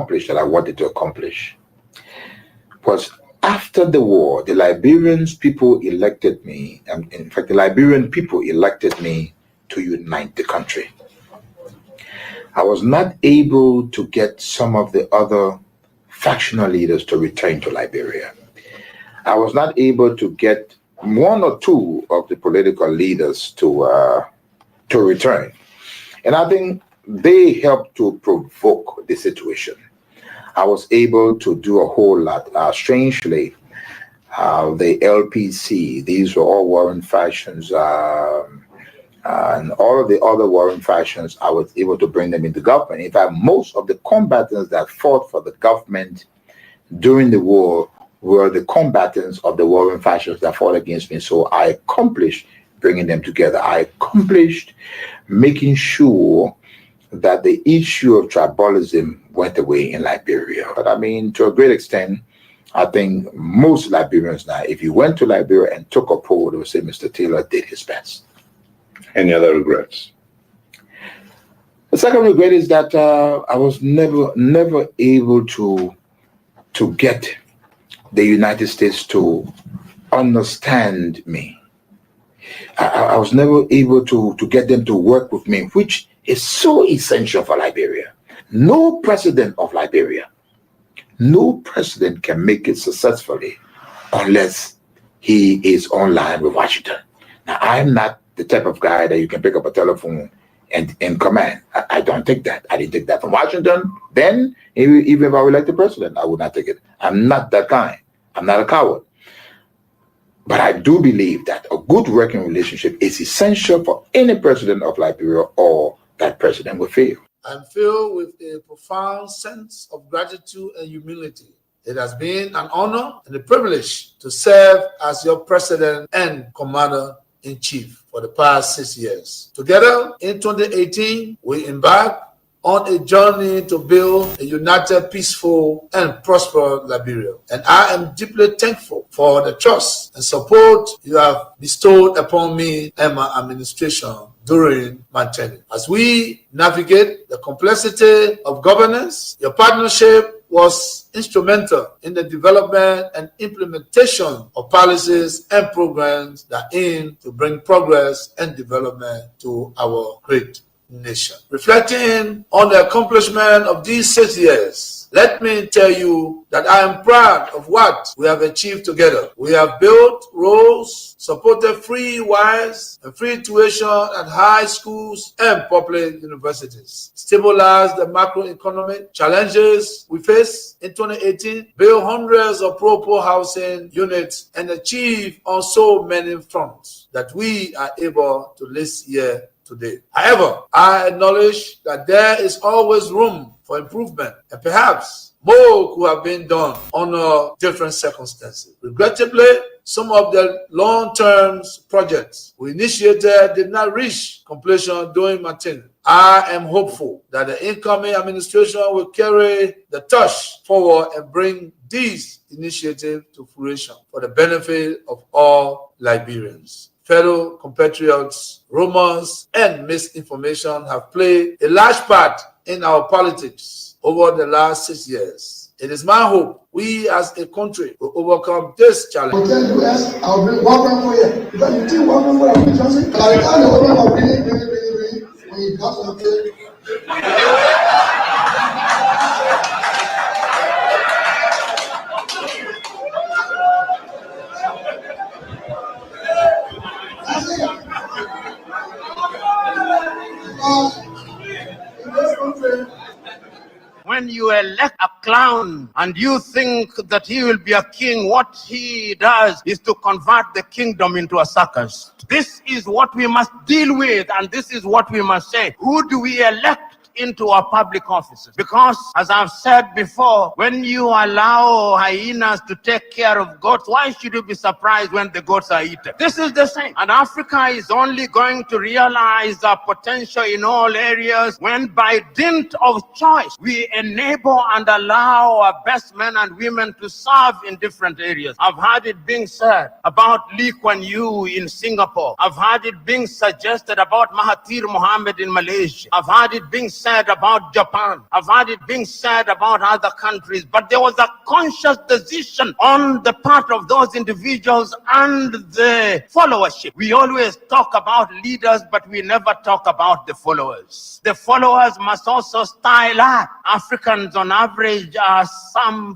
accomplish that I wanted to accomplish was after the war, the Liberian people elected me, and in fact, the Liberian people elected me to unite the country. I was not able to get some of the other factional leaders to return to Liberia. I was not able to get one or two of the political leaders to return. And I think they helped to provoke the situation. I was able to do a whole lot. Strangely, the LPC, these were all warring factions, and all of the other warring factions, I was able to bring them into government. In fact, most of the combatants that fought for the government during the war were the combatants of the warring factions that fought against me. So I accomplished bringing them together. I accomplished making sure that the issue of tribalism went away in Liberia. But I mean, to a great extent, I think most Liberians now, if you went to Liberia and took a poll, they would say Mr. Taylor did his best. Any other regrets? The second regret is that I was never able to get the United States to understand me. I was never able to get them to work with me, which is so essential for Liberia. No president of Liberia, no president can make it successfully unless he is online with Washington. Now, I'm not the type of guy that you can pick up a telephone and command. I don't take that. I didn't take that from Washington. Then, even if I were elected president, I would not take it. I'm not that kind. I'm not a coward. But I do believe that a good working relationship is essential for any president of Liberia, or that president will fail. I'm filled with a profound sense of gratitude and humility. It has been an honor and a privilege to serve as your president and commander-in-chief for the past 6 years. Together, in 2018, we embarked on a journey to build a united, peaceful, and prosperous Liberia. And I am deeply thankful for the trust and support you have bestowed upon me and my administration during my tenure. As we navigate the complexity of governance, your partnership was instrumental in the development and implementation of policies and programs that aim to bring progress and development to our great nation. Reflecting on the accomplishment of these 6 years, let me tell you that I am proud of what we have achieved together. We have built roads, supported free wires and free tuition at high schools and public universities, stabilized the macroeconomic challenges we face in 2018, built hundreds of pro-poor housing units, and achieved on so many fronts that we are able to list here today. However, I acknowledge that there is always room for improvement, and perhaps more could have been done under different circumstances. Regrettably, some of the long-term projects we initiated did not reach completion during my tenure. I am hopeful that the incoming administration will carry the torch forward and bring these initiatives to fruition for the benefit of all Liberians. Fellow compatriots, rumors, and misinformation have played a large part in our politics over the last 6 years. It is my hope we as a country will overcome this challenge. I'll tell you, yes, I'll bring one man for you. Because you think one man for you, Johnson? I can't know what I'm bringing. When you come up here. When you elect a clown and you think that he will be a king, what he does is to convert the kingdom into a circus. This is what we must deal with, and this is what we must say. Who do we elect into our public offices? Because, as I've said before, when you allow hyenas to take care of goats, why should you be surprised when the goats are eaten? This is the same. And Africa is only going to realize our potential in all areas when, by dint of choice, we enable and allow our best men and women to serve in different areas. I've heard it being said about Lee Kuan Yew in Singapore. I've heard it being suggested about Mahathir Mohamad in Malaysia. I've heard it being said about Japan. I've heard it being said about other countries. But there was a conscious decision on the part of those individuals and the followership. We always talk about leaders, but we never talk about the followers. The followers must also style up. Africans on average are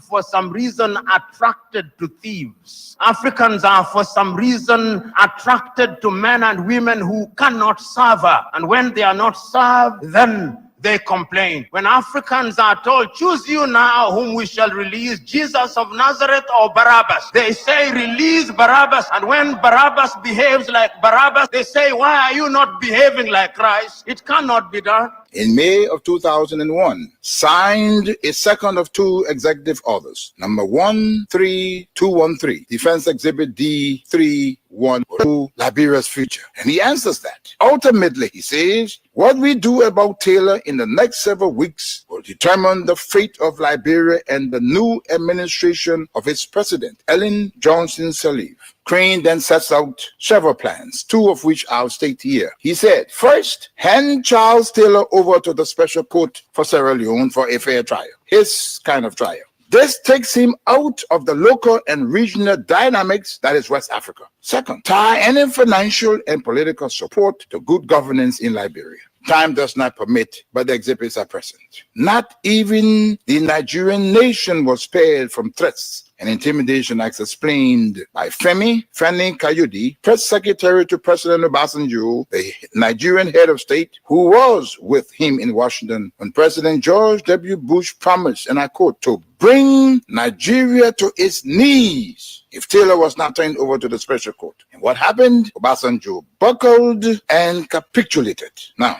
for some reason attracted to thieves. Africans are for some reason attracted to men and women who cannot serve her. And when they are not served, then they complain. When Africans are told, choose you now whom we shall release, Jesus of Nazareth or Barabbas, they say, release Barabbas. And when Barabbas behaves like Barabbas, they say, why are you not behaving like Christ? It cannot be done. In May of 2001, signed a second of two executive orders, number 13213, Defense Exhibit D312, Liberia's future. And he answers that. Ultimately, he says, what we do about Taylor in the next several weeks will determine the fate of Liberia and the new administration of its president, Ellen Johnson Sirleaf. Crane then sets out several plans, two of which I'll state here. He said, first, hand Charles Taylor over to the special court for Sierra Leone for a fair trial, his kind of trial. This takes him out of the local and regional dynamics that is West Africa. Second, tie any financial and political support to good governance in Liberia. Time does not permit, but the exhibits are present. Not even the Nigerian nation was spared from threats and intimidation, as explained by Femi Kayode, press secretary to President Obasanjo, the Nigerian head of state, who was with him in Washington when President George W. Bush promised, and I quote, to bring Nigeria to its knees if Taylor was not turned over to the special court. And what happened? Obasanjo buckled and capitulated. Now,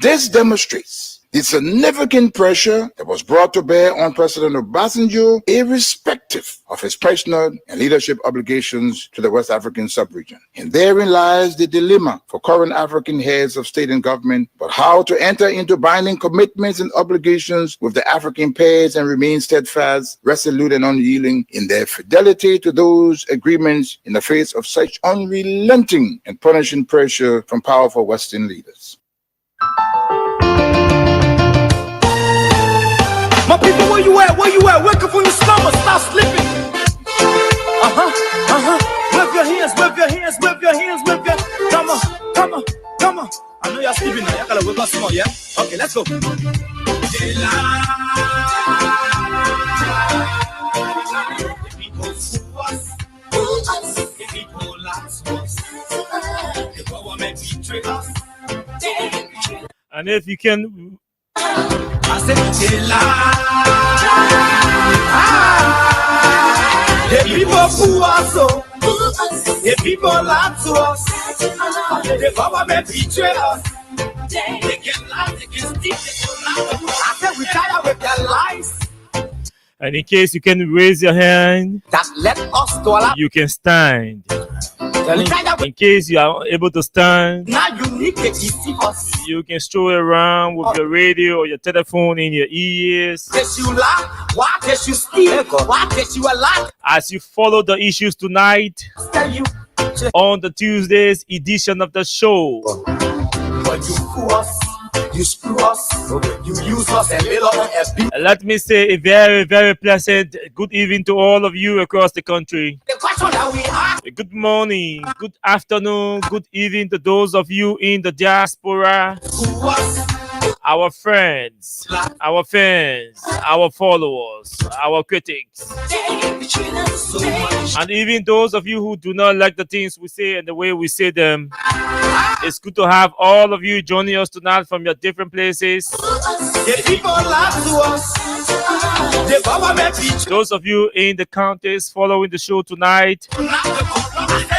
this demonstrates the significant pressure that was brought to bear on President Obasanjo, irrespective of his personal and leadership obligations to the West African sub-region. And therein lies the dilemma for current African heads of state and government, but how to enter into binding commitments and obligations with the African pairs and remain steadfast, resolute, and unyielding in their fidelity to those agreements in the face of such unrelenting and punishing pressure from powerful Western leaders. My people, where you at? Where you at? Wake up from your slumber, stop sleeping. Wave your hands, wave your hands, wave your hands, wave your. Come on, come on, come on. I know you're sleeping now. You gotta wake up small, yeah? Okay, let's go. The people fool us. The people lie to us. The government betray us. And if you can. I said, the people fool us, the people lie to us, the government betray us. They can lie, they can steal, they can lie. I said, we tired with their lies. And in case you can raise your hand, That let us to allow. you can stand. In case you are able to stand, Now you need to deceive us. you can stroll around with your radio or your telephone in your ears Did you lie? Why did you steal? Why did you lie? as you follow the issues tonight Tell you, on the Tuesday's edition of the show. but you fool us, you screw us, you use us and little as big. Let me say a very, very pleasant good evening to all of you across the country. The question that we ask, Good morning, good afternoon, good evening to those of you in the diaspora, who us, our friends, our fans, our followers, our critics, so much. and even those of you who do not like the things we say and the way we say them. It's good to have all of you joining us tonight from your different places. The people lie to us, the government betray. Those of you in the counties following the show tonight.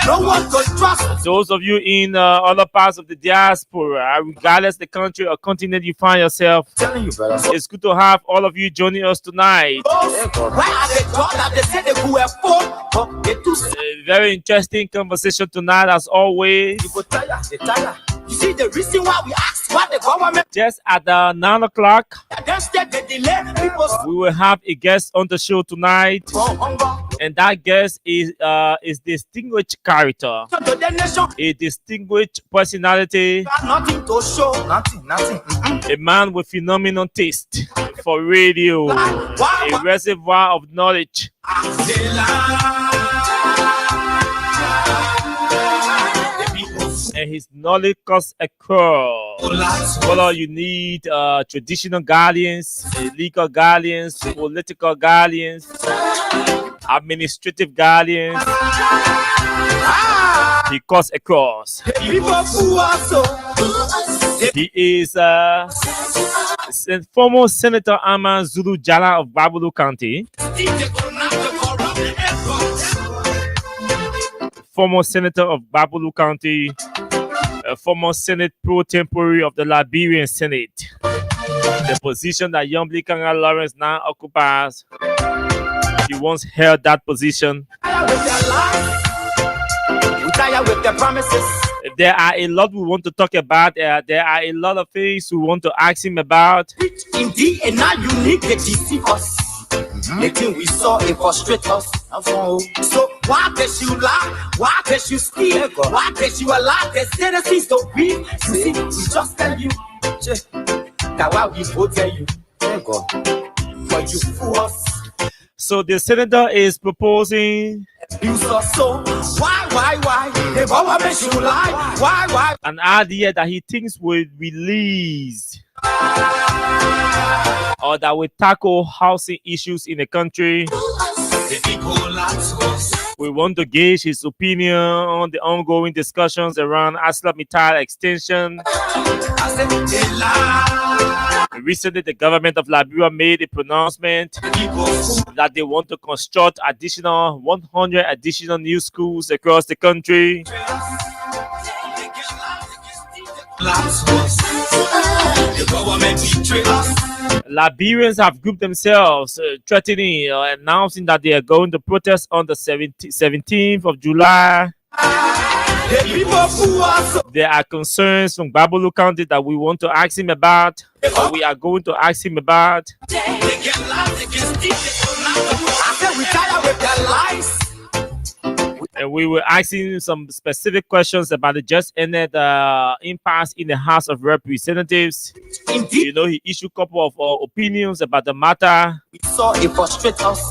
No one could trust. Those of you in other parts of the diaspora, regardless the country or continent you find yourself. Telling you, brother. It's good to have all of you joining us tonight. Where are the God that they said they were for? But they too sick. A very interesting conversation tonight, as always. You go tire, they tire. You see the reason why we ask what the government Just at 9 o'clock, against them, they delay people we will have a guest on the show tonight. from hunger. And that guest is distinguished character, To the nation, a distinguished personality, nothing to show, nothing. a man with phenomenal taste for radio, a reservoir of knowledge. They lie. The people And his knowledge cuts across. Whether you need traditional guardians, legal guardians, political guardians, administrative guardians, he cuts across. people who are so. He is former Senator Ama Zulu Jala of Babulu County, former Senator of Babulu County, former Senate pro tempore of the Liberian Senate, the position that Yombi Kanga Lawrence now occupies. He once held that position. We tire with the promises. There are a lot we want to talk about. There are a lot of things we want to ask him about. Indeed, and now you need to deceive us. The thing we saw, it frustrate us. So why does you lie? Why does you steal? Why does you allow the citizens to be? You see, we just tell you. That's why we both tell you. For you fool us. So the senator is proposing You saw so. Why? The government you lie. Why? an idea that he thinks will release or that will tackle housing issues in the country. The people lie to us. We want to gauge his opinion on the ongoing discussions around ArcelorMittal extension. I said they lie. Recently, the government of Liberia made a pronouncement People that they want to construct 100 additional new schools across the country. lie to us. The government betray us. Liberians have grouped themselves, threatening or announcing that they are going to protest on the 17th of July. The people who are so. There are concerns from Babulu County that we want to ask him about, or we are going to ask him about. They can lie, they can steal, they can lie. I said we tired with their lies. And we were asking some specific questions about the just ended impasse in the House of Representatives. Indeed, You know, he issued a couple of opinions about the matter. we saw it frustrate us.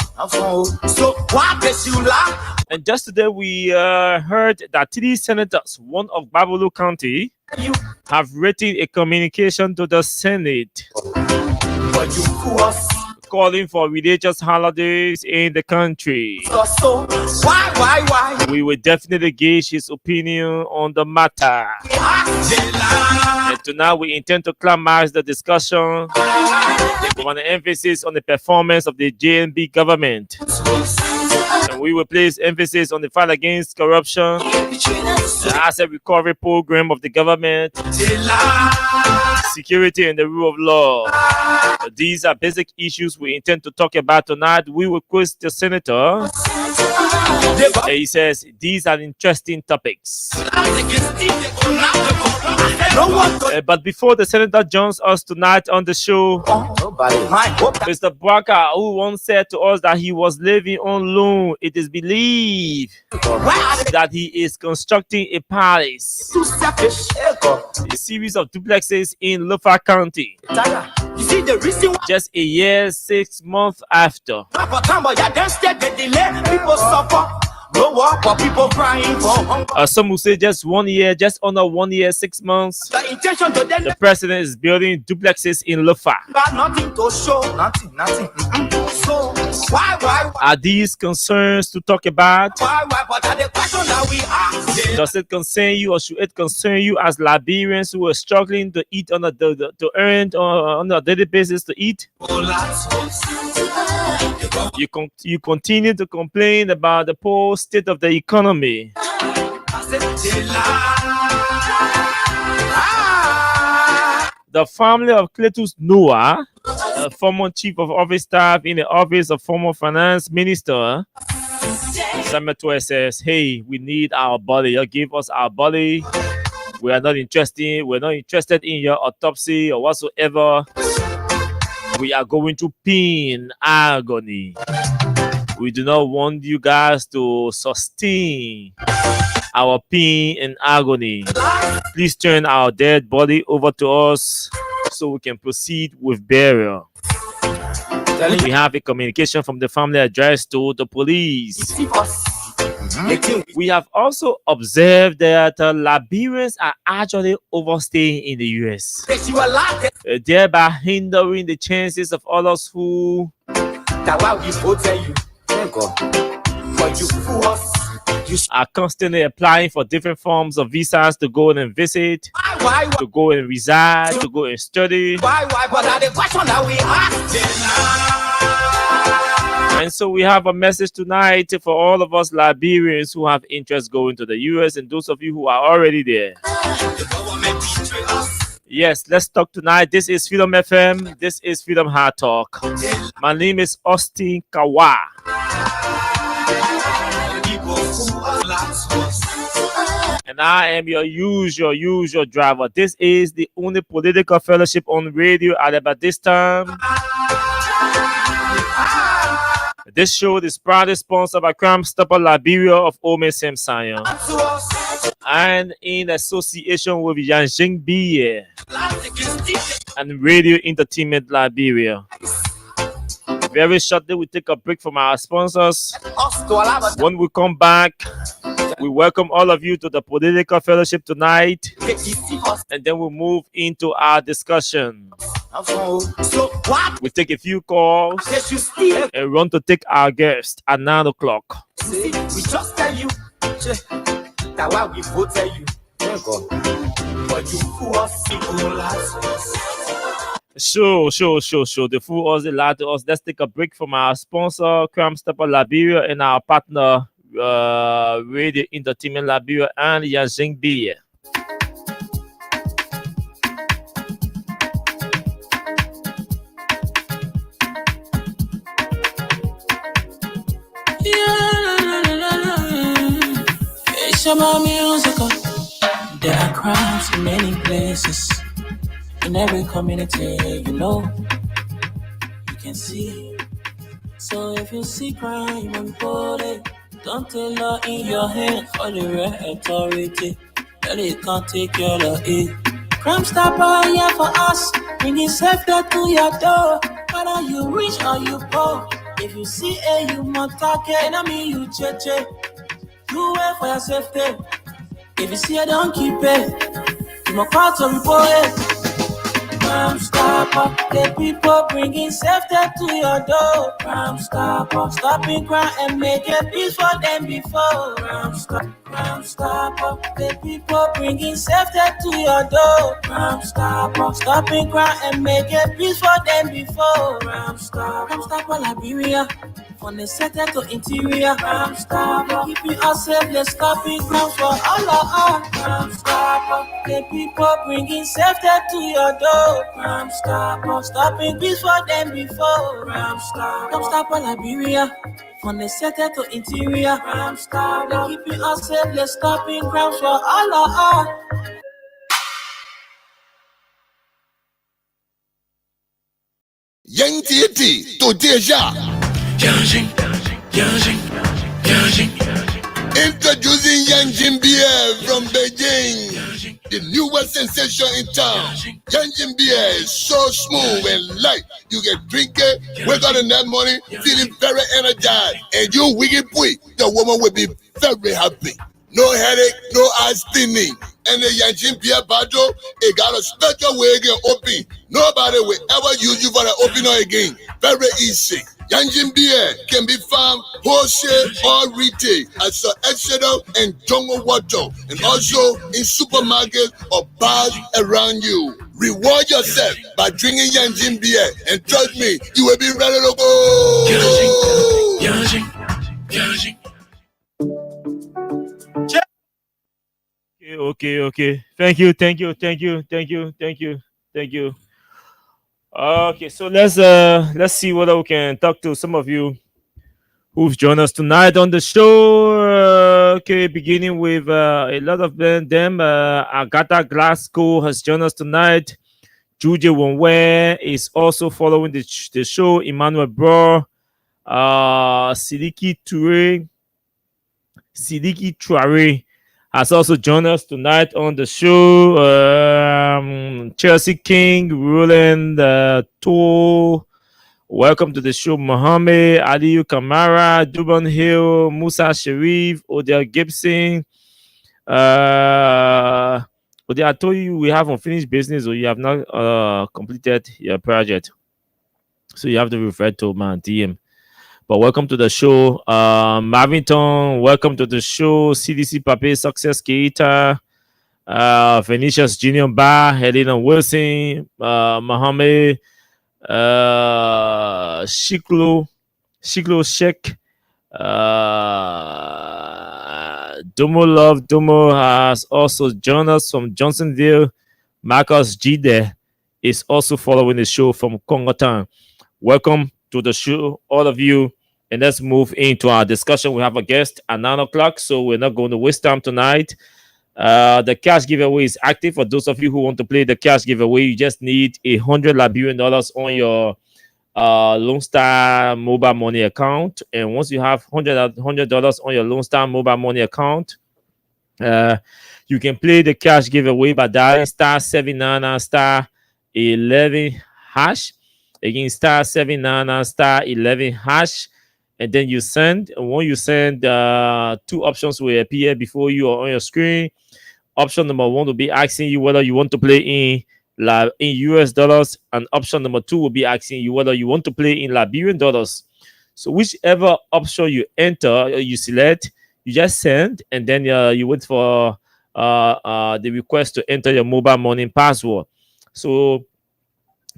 So why does you lie? And just today, we heard that 3 senators, one of Babulu County, You, have written a communication to the Senate but you fool us. calling for religious holidays in the country. So why? We will definitely gauge his opinion on the matter. They lie. And tonight we intend to climax the discussion with an emphasis on the performance of the JNB government. And we will place emphasis on the fight against corruption, the asset recovery program of the government, They lie. security and the rule of law. These are basic issues we intend to talk about tonight. We will quiz the senator. They lie. He says these are interesting topics. They can steal, they can lie. No one to. But before the senator joins us tonight on the show, Nobody. My hope that Mr. Braka, who once said to us that he was living on loan, it is believed where are they that he is constructing a palace, too selfish? a series of duplexes in Lofa County, Tired. You see the reason why. just a year, 6 months after. Yeah, then instead they delay. People suffer. No work for people crying for hunger. Some will say just 1 year, just under 1 year, 6 months. The intention to them The president is building duplexes in Lofa. got nothing to show. Nothing. So why? Are these concerns to talk about? Why? But that the question that we ask. Does it concern you, or should it concern you as Liberians who are struggling to eat on to earn on a daily basis to eat? You continue to complain about the poor state of the economy. The family of Cletus Noah, a former chief of office staff in the office of former finance minister, Samuel Toy says, "Hey, we need our body. You give us our body. We're not interested in your autopsy or whatsoever. We are going to pain, agony." We do not want you guys to sustain our pain and agony. Please turn our dead body over to us so we can proceed with burial. We have a communication from the family addressed to the police. We have also observed that Liberians are actually overstaying in the US, thereby hindering the chances of others who are constantly applying for different forms of visas to go and visit, to go and reside, to go and study. And so we have a message tonight for all of us Liberians who have interest going to the US and those of you who are already there. Yes, let's talk tonight. This is Freedom FM. This is Freedom Hard Talk. My name is Austin Kawa. And I am your usual driver. This is the only political fellowship on radio at about this time. This show is proudly sponsored by Crime Stopper Liberia of Ome Samsayan and in association with Yanjing B and Radio Entertainment Liberia. Very shortly, we take a break from our sponsors. When we come back, we welcome all of you to the Political Fellowship tonight, and then we'll move into our discussion. We take a few calls and run to take our guest at 9 o'clock. We just tell you that why we vote you. But you fool us, Sure. The fool us, the lie to us. Let's take a break from our sponsor, Crime Stopper Liberia, and our partner, Radio Entertainment Liberia and Yanjing B. There are crimes in many places, in every community, you can see. So if you see crime and report it, don't take law in your hand for the real authority. That it can't take care of it. Crime Stopper here for us, bringing safety to your door. Whether you rich or you poor, if you see a human target, enemy you cheche. You wait for your safety. If you see it, don't keep it. You must call to report it. Crime Stopper, the people bringing safety to your door. Crime Stopper, stopping crime and making peace for them before. Crime Stopper, the people bringing safety to your door. Crime Stopper, stopping crime and making peace for them before. Crime Stopper Liberia. From the center to interior, Crime Stopper, keeping us safe, let's stopping crime for all of us. Crime Stopper, the people bringing safety to your door. Crime Stopper, stopping peace for them before. Crime Stopper Liberia. From the center to interior, Crime Stopper, keeping us safe, let's stopping crime for all of us. Young T to Deja. Introducing Yanjing Beer from Beijing, the newest sensation in town. Yanjing Beer is so smooth and light. You can drink it, wake up in that morning, feeling very energized. And you wicked boy, the woman will be very happy. No headache, no eyes thinning. And the Yanjing Beer bottle, it got a special way again open. Nobody will ever use you for the opener again. Very easy. Yanjing Beer can be found wholesale or retail at Sir Exeter and Jungle Water, and also in supermarkets or bars around you. Reward yourself by drinking Yanjing Beer, and trust me, you will be ready to go. Okay. Thank you. Okay, so let's see whether we can talk to some of you who've joined us tonight on the show. Okay, beginning with a lot of them. Agatha Glasgow has joined us tonight. Juju Wonwe is also following the show. Emmanuel Bro, Sidiki Traore has also joined us tonight on the show. Chelsea King, Roland Tour. Welcome to the show, Mohammed Aliyu Kamara, Duban Hill, Musa Sharif, Odell Gibson. Odell, I told you we have unfinished business, or you have not completed your project, so you have to refer to my DM. But welcome to the show, Marvington. Welcome to the show, CDC Pape, Success Keita, Venetius Junior Bar, Helena Wilson, Mohammed, Shiklo Sheikh, Domo Love. Domo has also joined us from Johnsonville. Marcus Jide is also following the show from Congo Town. Welcome to the show, all of you. And let's move into our discussion. We have a guest at 9 o'clock, so we're not going to waste time tonight. The cash giveaway is active. For those of you who want to play the cash giveaway, you just need $100 Liberian on your Lone Star mobile money account. And once you have $100 on your Lone Star mobile money account, you can play the cash giveaway by dialing *799 *11 hash. Again, *799 *11 hash. And then you send. And when you send, two options will appear before you or on your screen. Option number one will be asking you whether you want to play in US dollars, and option number two will be asking you whether you want to play in Liberian dollars. So whichever option you enter, you select, you just send, and then you wait for the request to enter your mobile money password. So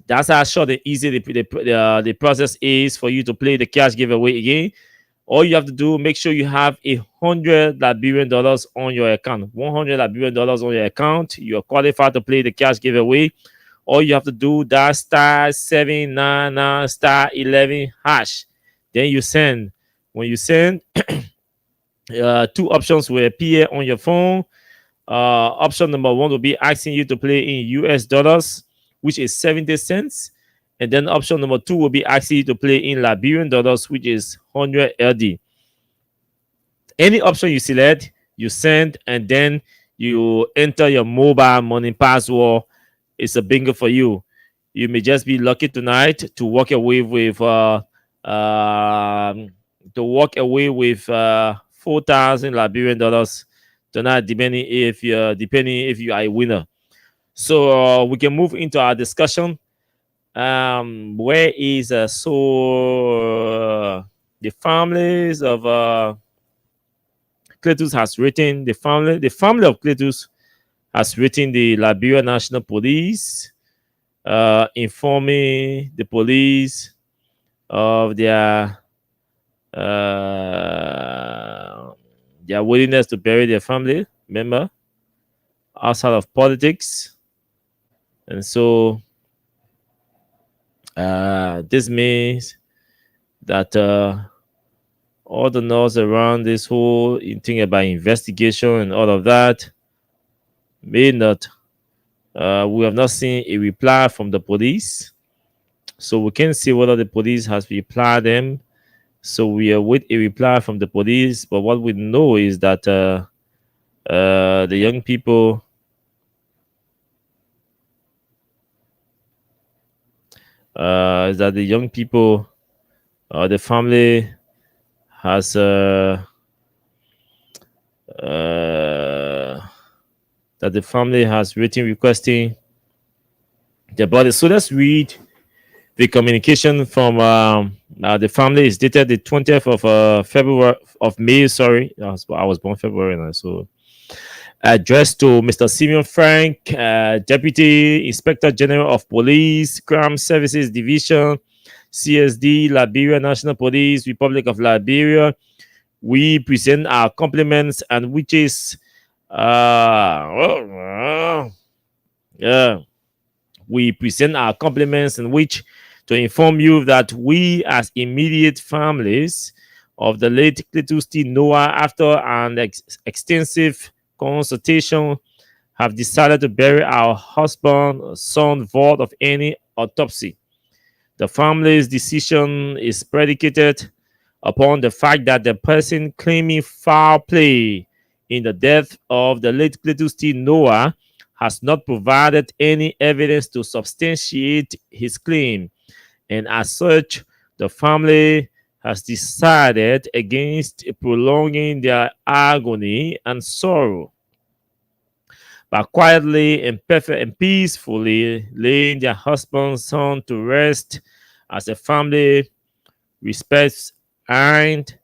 that's how short and easy the process is for you to play the cash giveaway again. All you have to do, make sure you have $100 Liberian on your account. $100 Liberian on your account. You are qualified to play the cash giveaway. All you have to do, that *799 *11 hash. Then you send. When you send, two options will appear on your phone. Option number one will be asking you to play in US dollars, which is 70 cents. And then option number two will be asking you to play in Liberian dollars, which is 100 LD. Any option you select, you send, and then you enter your mobile money password. It's a bingo for you. You may just be lucky tonight to walk away with 4,000 Liberian dollars tonight, depending if you are a winner. So we can move into our discussion. Where is the families of Cletus has written, the family of Cletus has written the Liberia National Police, informing the police of their willingness to bury their family member outside of politics. And so this means that all the noise around this whole thing about investigation and all of that may not, we have not seen a reply from the police. So we can't see whether the police has replied them. So we await a reply from the police. But what we know is that the young people the family has written requesting their body. So let's read the communication from the family. Is dated the 20th of May. Sorry, I was born February now, so addressed to Mr. Simeon Frank, Deputy Inspector General of Police, Crime Services Division, CSD, Liberia National Police, Republic of Liberia. We present our compliments and wishes. We present our compliments and wish to inform you that we, as immediate families of the late Cletus T. Noah, after an extensive consultation, have decided to bury our husband, son, void of any autopsy. The family's decision is predicated upon the fact that the person claiming foul play in the death of the late Cletus T. Noah has not provided any evidence to substantiate his claim, and as such, the family has decided against prolonging their agony and sorrow by quietly and peacefully laying their husband's son to rest as the family respects and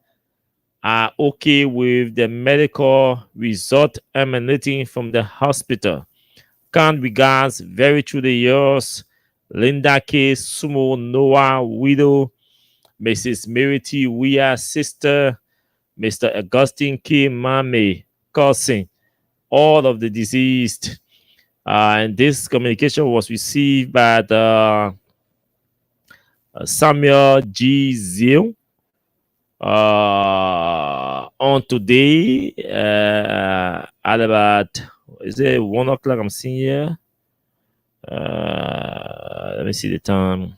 are okay with the medical result emanating from the hospital. Kind regards, very truly yours, Linda K. Sumo Noah, widow, Mrs. Mary T. Weah, sister, Mr. Augustine K. Mame, cousin, all of the deceased. And this communication was received by the Samuel G. Zeal on today at about, is it 1 o'clock? I'm seeing here. Let me see the time.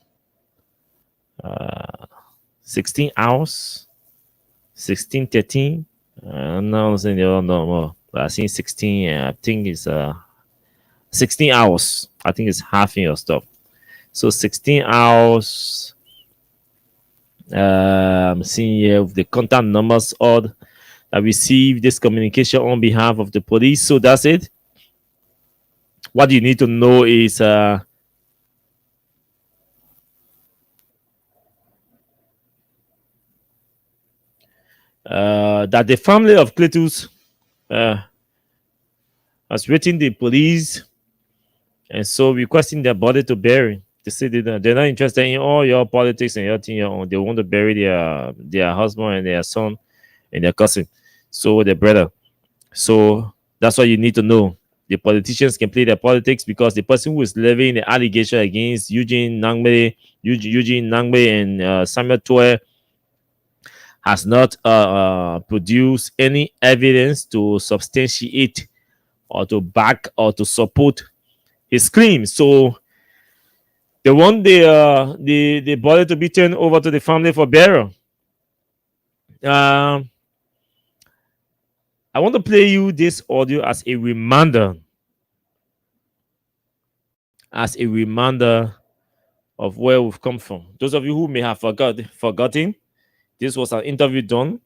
16 hours. 16:13. I'm not saying no more. But I think 16. I think it's 16 hours. I think it's half in your stuff. So 16 hours. I'm seeing here with the contact numbers all that received this communication on behalf of the police. So that's it. What you need to know is that the family of Cletus has written the police and so requesting their body to bury. They say they're not interested in all your politics and your thing. They want to bury their husband and their son and their cousin, so their brother. So that's what you need to know. The politicians can play their politics because the person who is levying the allegation against Eugene Nangbe and Samuel Toe has not produced any evidence to substantiate or to back or to support his claim. So they want the body to be turned over to the family for burial. I want to play you this audio as a reminder. As a reminder of where we've come from. Those of you who may have forgotten, this was an interview done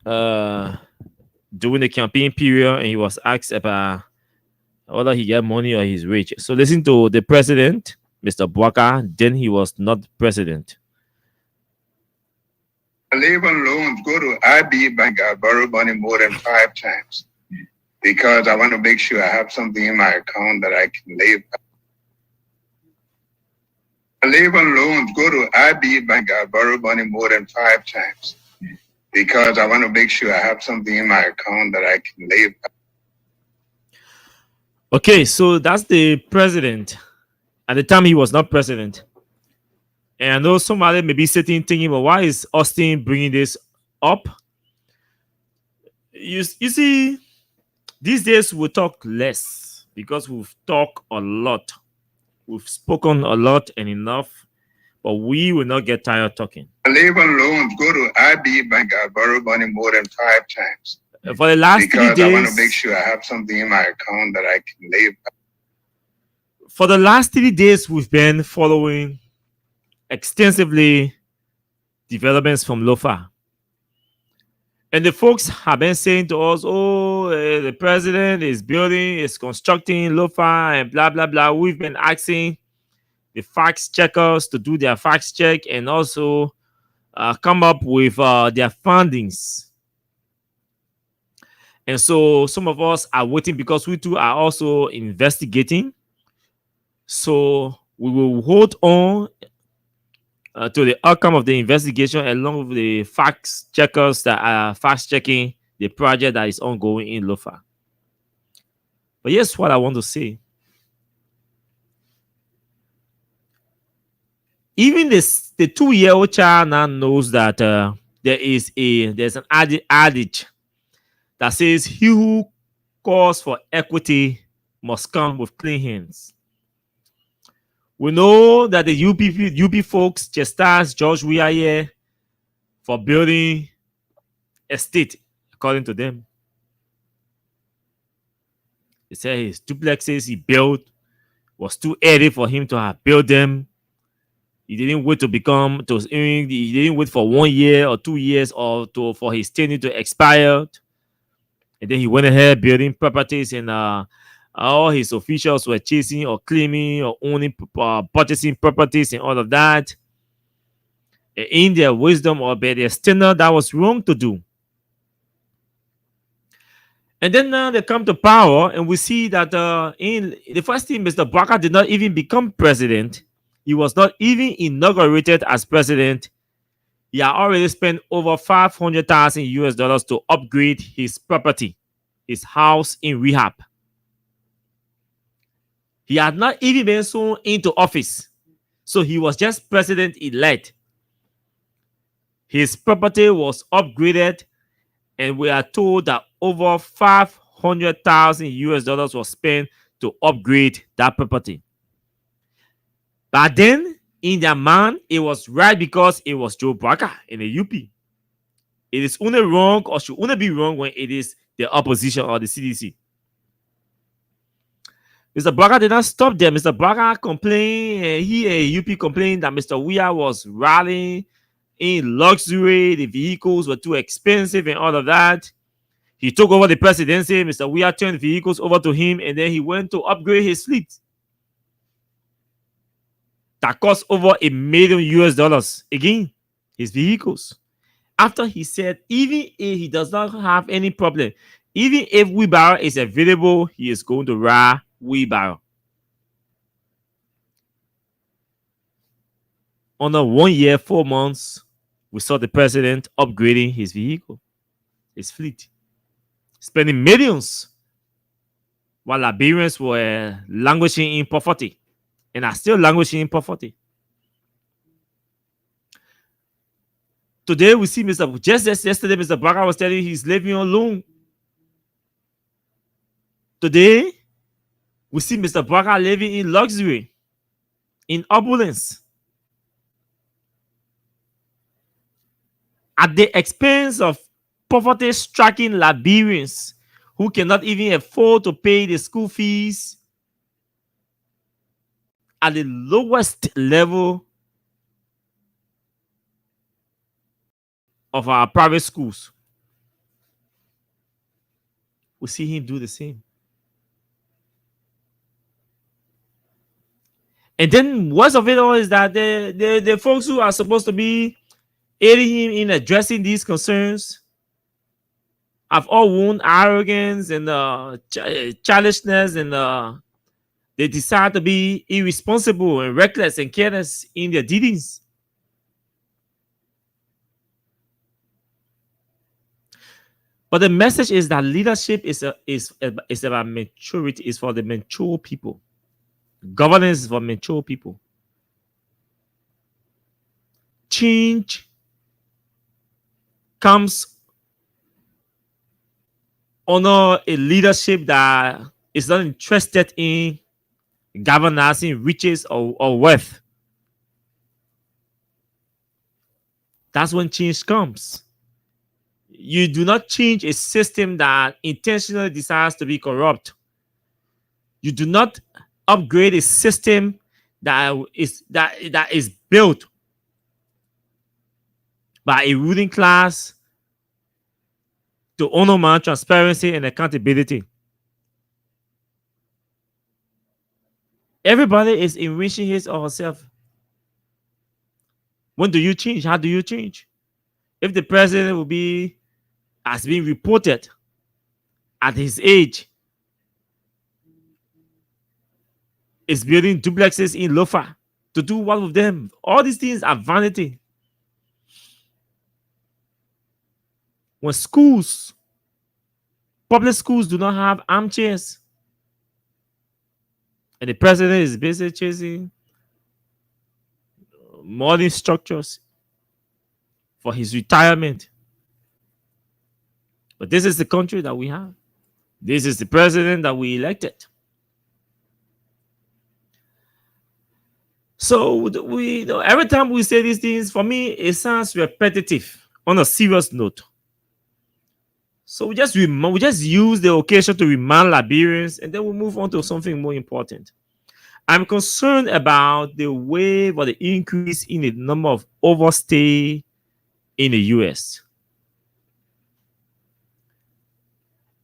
during the campaign period, and he was asked about whether he get money or he's rich. So listen to the president, Mr. Bwaka. Then he was not president. I live on loans, go to IB Bank, I borrow money more than 5 times because I want to make sure I have something in my account that I can live. I live on loans, go to IB Bank, I borrow money more than 5 times because I want to make sure I have something in my account that I can live. Okay, so that's the president. At the time, he was not president. And I know somebody may be sitting thinking, well, why is Austin bringing this up? You see, these days we talk less because we've talked a lot. We've spoken a lot and enough, but we will not get tired talking. I live on loans, go to IB Bank, I borrow money more than 5 times. For the last 3 days, I want to make sure I have something in my account that I can live. For the last 3 days, we've been following extensively developments from Lofa. And the folks have been saying to us, the president is constructing Lofa and blah, blah, blah. We've been asking the fact checkers to do their fact check and also come up with their findings. And so some of us are waiting because we too are also investigating. So we will hold on to the outcome of the investigation along with the fact checkers that are fact checking the project that is ongoing in Lofa. But here's what I want to say. Even the 2-year-old child now knows that there's an adage that says, he who calls for equity must come with clean hands. We know that the UP folks chastised George Weah here for building a state, according to them. They said his duplexes he built was too early for him to have built them. He didn't wait he didn't wait for 1 year or 2 years for his tenure to expire. And then he went ahead building properties, and all his officials were chasing or claiming or owning, purchasing properties and all of that. And in their wisdom or by their standard, that was wrong to do. And then now they come to power, and we see that in the first thing, Mr. Barker did not even become president. He was not even inaugurated as president. He had already spent over $500,000 to upgrade his property, his house in rehab. He had not even been sworn into office, so he was just president-elect. His property was upgraded, and we are told that over $500,000 was spent to upgrade that property. But then, in their mind, it was right because it was Joe Barker in the UP. It is only wrong or should only be wrong when it is the opposition or the CDC. Mr. Barker did not stop there. Mr. Barker complained, UP complained that Mr. Weah was rallying in luxury, the vehicles were too expensive and all of that. He took over the presidency. Mr. Weah turned the vehicles over to him, and then he went to upgrade his fleet. That cost over $1 million. Again, his vehicles. After he said, even if he does not have any problem, even if wheelbarrow is available, he is going to ride wheelbarrow. Under 1 year, 4 months, we saw the president upgrading his vehicle, his fleet, spending millions while Liberians were languishing in poverty and are still languishing in poverty. Today, we see just yesterday, Mr. Barker was telling he's living alone. Today, we see Mr. Barker living in luxury, in opulence, at the expense of poverty-stricken Liberians who cannot even afford to pay the school fees at the lowest level of our private schools. We see him do the same. And then worst of it all is that the folks who are supposed to be aiding him in addressing these concerns have all wound arrogance and childishness, and they decide to be irresponsible and reckless and careless in their dealings. But the message is that leadership is about maturity. It's for the mature people. Governance is for mature people. Change comes under a leadership that is not interested in governing riches or wealth. That's when change comes. You do not change a system that intentionally decides to be corrupt. You do not upgrade a system that is built by a ruling class to honor transparency and accountability. Everybody is enriching his or herself. When do you change? How do you change? If the president has been reported at his age, is building duplexes in Lofa, to do what with them? All these things are vanity. When public schools do not have armchairs, and the president is busy chasing modern structures for his retirement. But this is the country that we have. This is the president that we elected. So we, every time we say these things, for me, it sounds repetitive on a serious note. So we just use the occasion to remind Liberians, and then we move on to something more important. I'm concerned about the wave or the increase in the number of overstay in the US.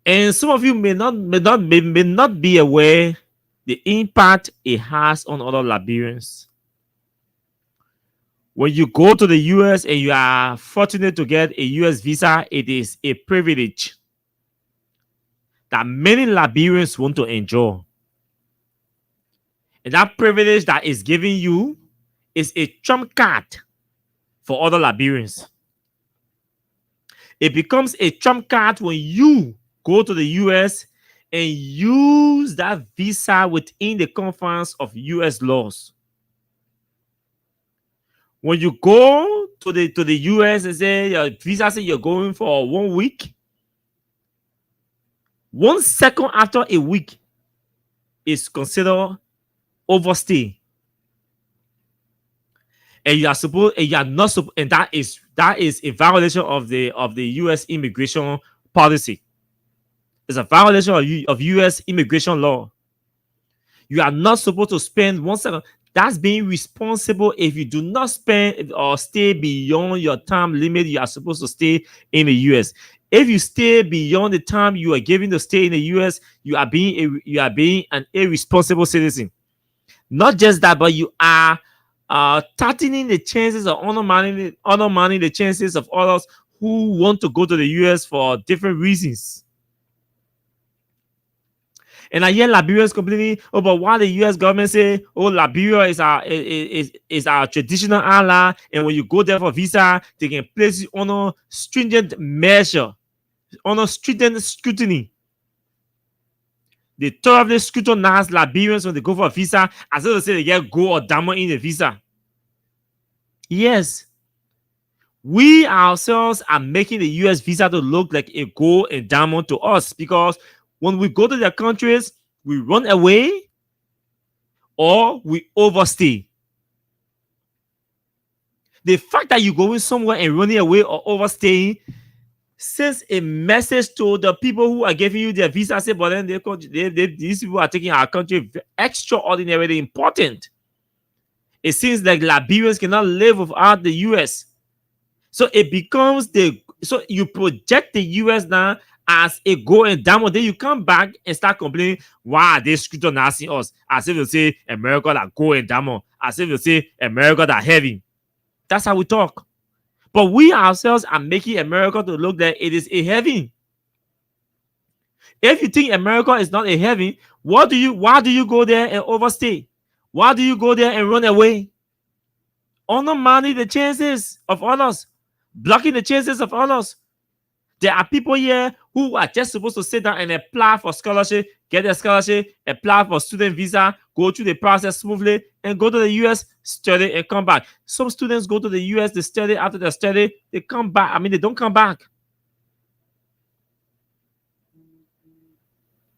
And some of you may not be aware the impact it has on other Liberians. When you go to the US and you are fortunate to get a US visa, it is a privilege that many Liberians want to enjoy. And that privilege that is given you is a trump card for other Liberians. It becomes a trump card when you go to the US and use that visa within the confines of US laws. When you go to the US and say your visa say you're going for 1 week, 1 second after a week is considered overstay. And you are not supposed, and that is a violation of the US immigration policy. It's a violation of US immigration law. You are not supposed to spend 1 second. That's being responsible if you do not spend or stay beyond your time limit you are supposed to stay in the US. If you stay beyond the time you are given to stay in the US, you are being an irresponsible citizen. Not just that, but you are tightening the chances of undermining the chances of others who want to go to the US for different reasons. And I hear Liberians complaining about why the US government say, "Oh, Liberia is our traditional ally, and when you go there for visa, they can place you on a stringent measure, on a stringent scrutiny." They thoroughly scrutinize Liberians when they go for a visa, as if they say they get gold or diamond in the visa. Yes, we ourselves are making the US visa to look like a gold and diamond to us, because when we go to their countries, we run away or we overstay. The fact that you're going somewhere and running away or overstaying sends a message to the people who are giving you their visa. Say, but then these people are taking our country extraordinarily important. It seems like Liberians cannot live without the US. So it becomes so you project the US now as a gold and diamond, then you come back and start complaining, why are they scrutinizing us? As if you say America that gold and diamond, as if you say America that heavy. That's how we talk. But we ourselves are making America to look like it is a heaven. If you think America is not a heaven, why do you go there and overstay? Why do you go there and run away? Undermining the chances of others, blocking the chances of others. There are people here who are just supposed to sit down and apply for scholarship, get a scholarship, apply for student visa, go through the process smoothly, and go to the US, study, and come back. Some students go to the US, they study, after they study, they come back. I mean, they don't come back.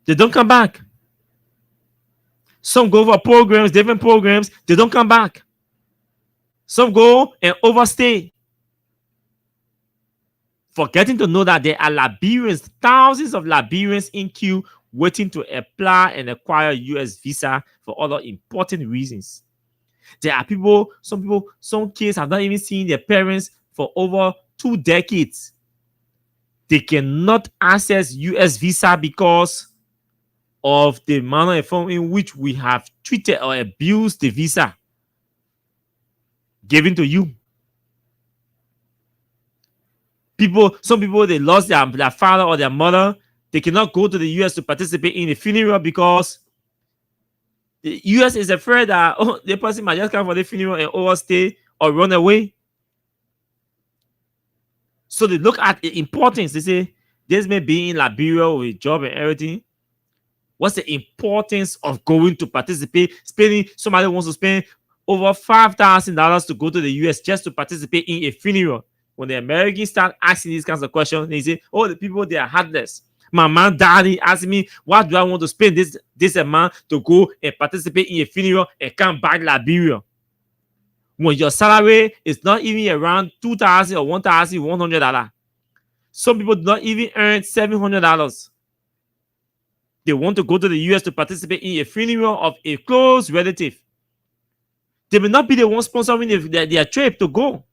They don't come back. Some go for programs, different programs, they don't come back. Some go and overstay, forgetting to know that there are Liberians, thousands of Liberians in queue waiting to apply and acquire US visa for other important reasons. There are some kids have not even seen their parents for over 2 decades. They cannot access US visa because of the manner and form in which we have treated or abused the visa given to you. Some people, they lost their father or their mother. They cannot go to the US to participate in the funeral because the US is afraid that the person might just come for the funeral and overstay or run away. So they look at the importance. They say, this may be in Liberia with a job and everything. What's the importance of going to participate? Somebody wants to spend over $5,000 to go to the US just to participate in a funeral. When the Americans start asking these kinds of questions, they say, "Oh, the people, they are heartless." My mom, daddy asked me, "Why do I want to spend this amount to go and participate in a funeral and come back to Liberia?" when your salary is not even around $2,000 or $1,100. Some people do not even earn $700. They want to go to the US to participate in a funeral of a close relative. They may not be the one sponsoring their trip to go.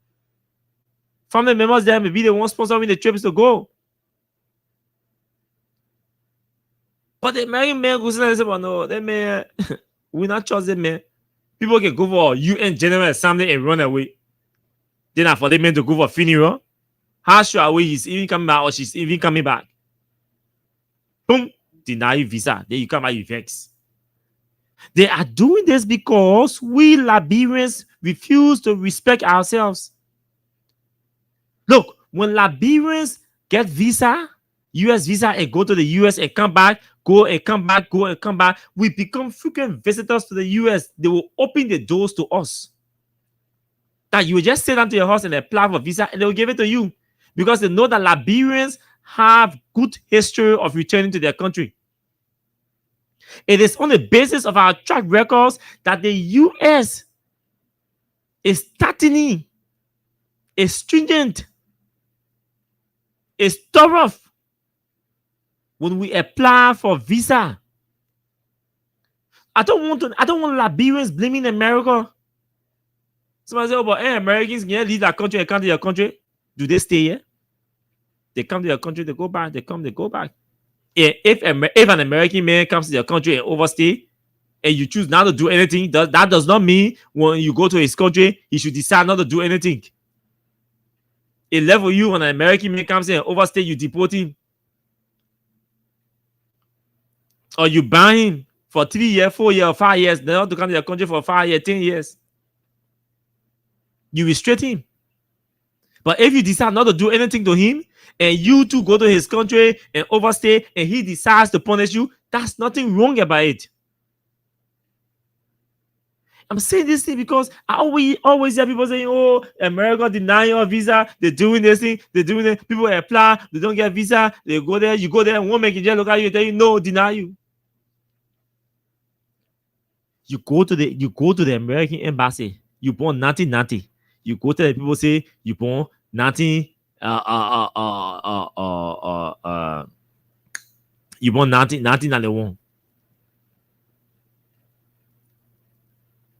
Family members there may be the one sponsoring the trips to go. But the American man goes and says, well, no, that man, we not trust them, man. People can go for UN General Assembly and run away. Then for the man to go for funeral, how sure are we he's even coming back or she's even coming back? Boom, deny you visa. Then you come out, you vex. They are doing this because we Liberians refuse to respect ourselves. Look, when Liberians get visa, US visa, and go to the US and come back, go and come back, go and come back, we become frequent visitors to the US. They will open the doors to us. That you will just sit down to your house and apply for visa, and they will give it to you because they know that Liberians have good history of returning to their country. It is on the basis of our track records that the US is tightening, is stringent, is thorough when we apply for visa. I don't want Liberians blaming America. Somebody say, oh, but hey, Americans can leave that country and come to your country. Do they stay here? They come to your country, they go back, they come, they go back. If an American man comes to your country and overstay, and you choose not to do anything, that does not mean when you go to his country, he should decide not to do anything. It level you when an American man comes in and overstay, you deport him. Or you ban him for 3 years, 4 years, or 5 years. They not to come to your country for 5 years, 10 years. You restrict him. But if you decide not to do anything to him, and you too go to his country and overstay, and he decides to punish you, that's nothing wrong about it. I'm saying this thing because I always hear people saying, oh, America deny your visa, they're doing this thing, they're doing it. People apply, they don't get visa, they go there, you go there, and one make it just look at you and tell you, no, deny you. You go to the American embassy, you born 1990. You go to the people say you born 19 you born 1991.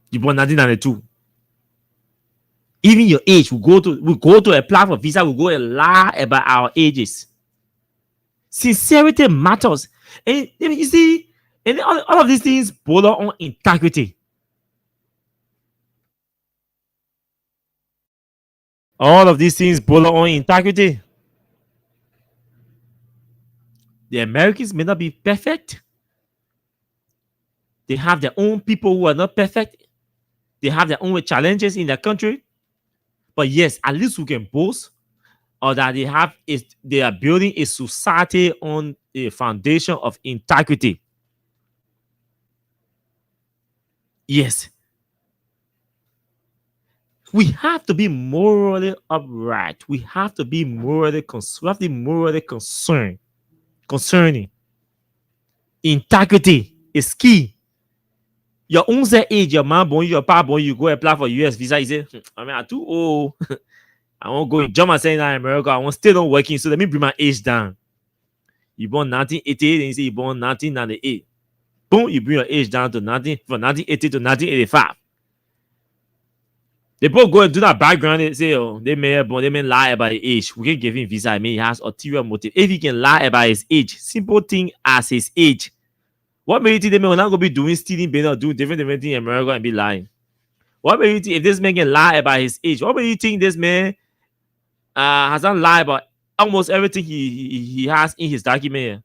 You born 1992. Even your age, we go to apply for visa, we go and lie about our ages. Sincerity matters. And you see, and all of these things border on integrity. All of these things border on integrity. The Americans may not be perfect. They have their own people who are not perfect. They have their own challenges in their country. But yes, at least we can boast or that they are building a society on a foundation of integrity. Yes. We have to be morally upright. We have to be morally concerned. Concerning integrity is key. Your own age, your man born, your papa born, you go apply for US visa. You say, I mean, I'm too old. I won't go in Germany saying that in America. I want still not working. So let me bring my age down. You born 1988 and you say you born 1998. Boom, you bring your age down to 1980 to 1985. They both go and do that background and say, oh, they may lie about his age. We can give him visa. I mean, he has ulterior motive. If he can lie about his age, simple thing as his age, what may you think they may not going to be doing stealing, being or doing different things in America and be lying? What may you think if this man can lie about his age? What may you think this man has not lied about almost everything he has in his document?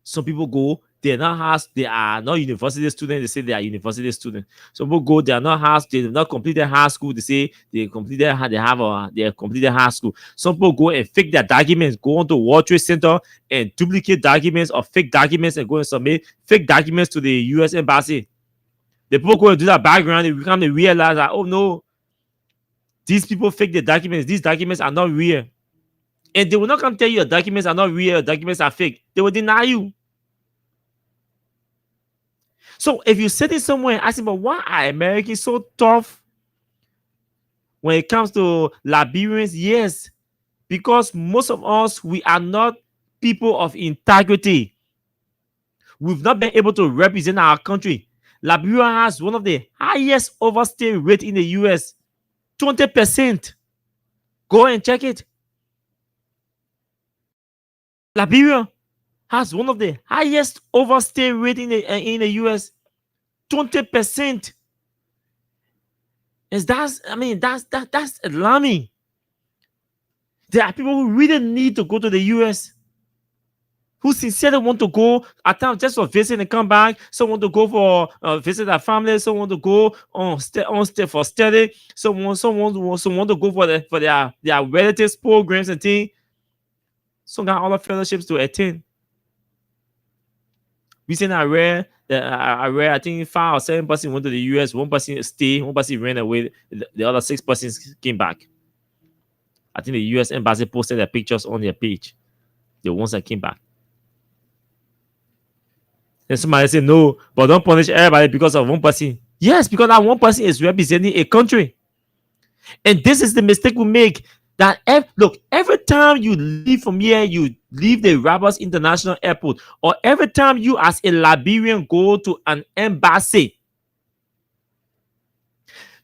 Some people go, they are not university students, they say they are university students. Some people go, they have not completed high school, they say they have completed high school. Some people go and fake their documents, go on to World Trade Center and duplicate documents or fake documents and go and submit fake documents to the US embassy. The people go and do that background, they become to realize that, oh no, these people fake the documents, these documents are not real. And they will not come tell you your documents are not real, your documents are fake. They will deny you. So if you're sitting somewhere and asking, but why are Americans so tough when it comes to Liberians? Yes, because most of us, we are not people of integrity. We've not been able to represent our country. Liberia has one of the highest overstay rate in the US, 20%. Go and check it. Liberia has one of the highest overstay rate in the US, 20%. That's alarming. There are people who really need to go to the US, who sincerely want to go at times just for visit and come back. Some want to go for visit their family. Some want to go on stay for study. Some want to go for their relatives programs and things. Some got all the fellowships to attend. Recently, I read I think 5 or 7 persons went to the US. 1 person stayed. 1 person ran away. The other 6 persons came back. I think the US embassy posted their pictures on their page. The ones that came back. And somebody said, no, but don't punish everybody because of 1 person. Yes, because that 1 person is representing a country. And this is the mistake we make. That every time you leave from here, you leave the Roberts International Airport, or every time you as a Liberian go to an embassy,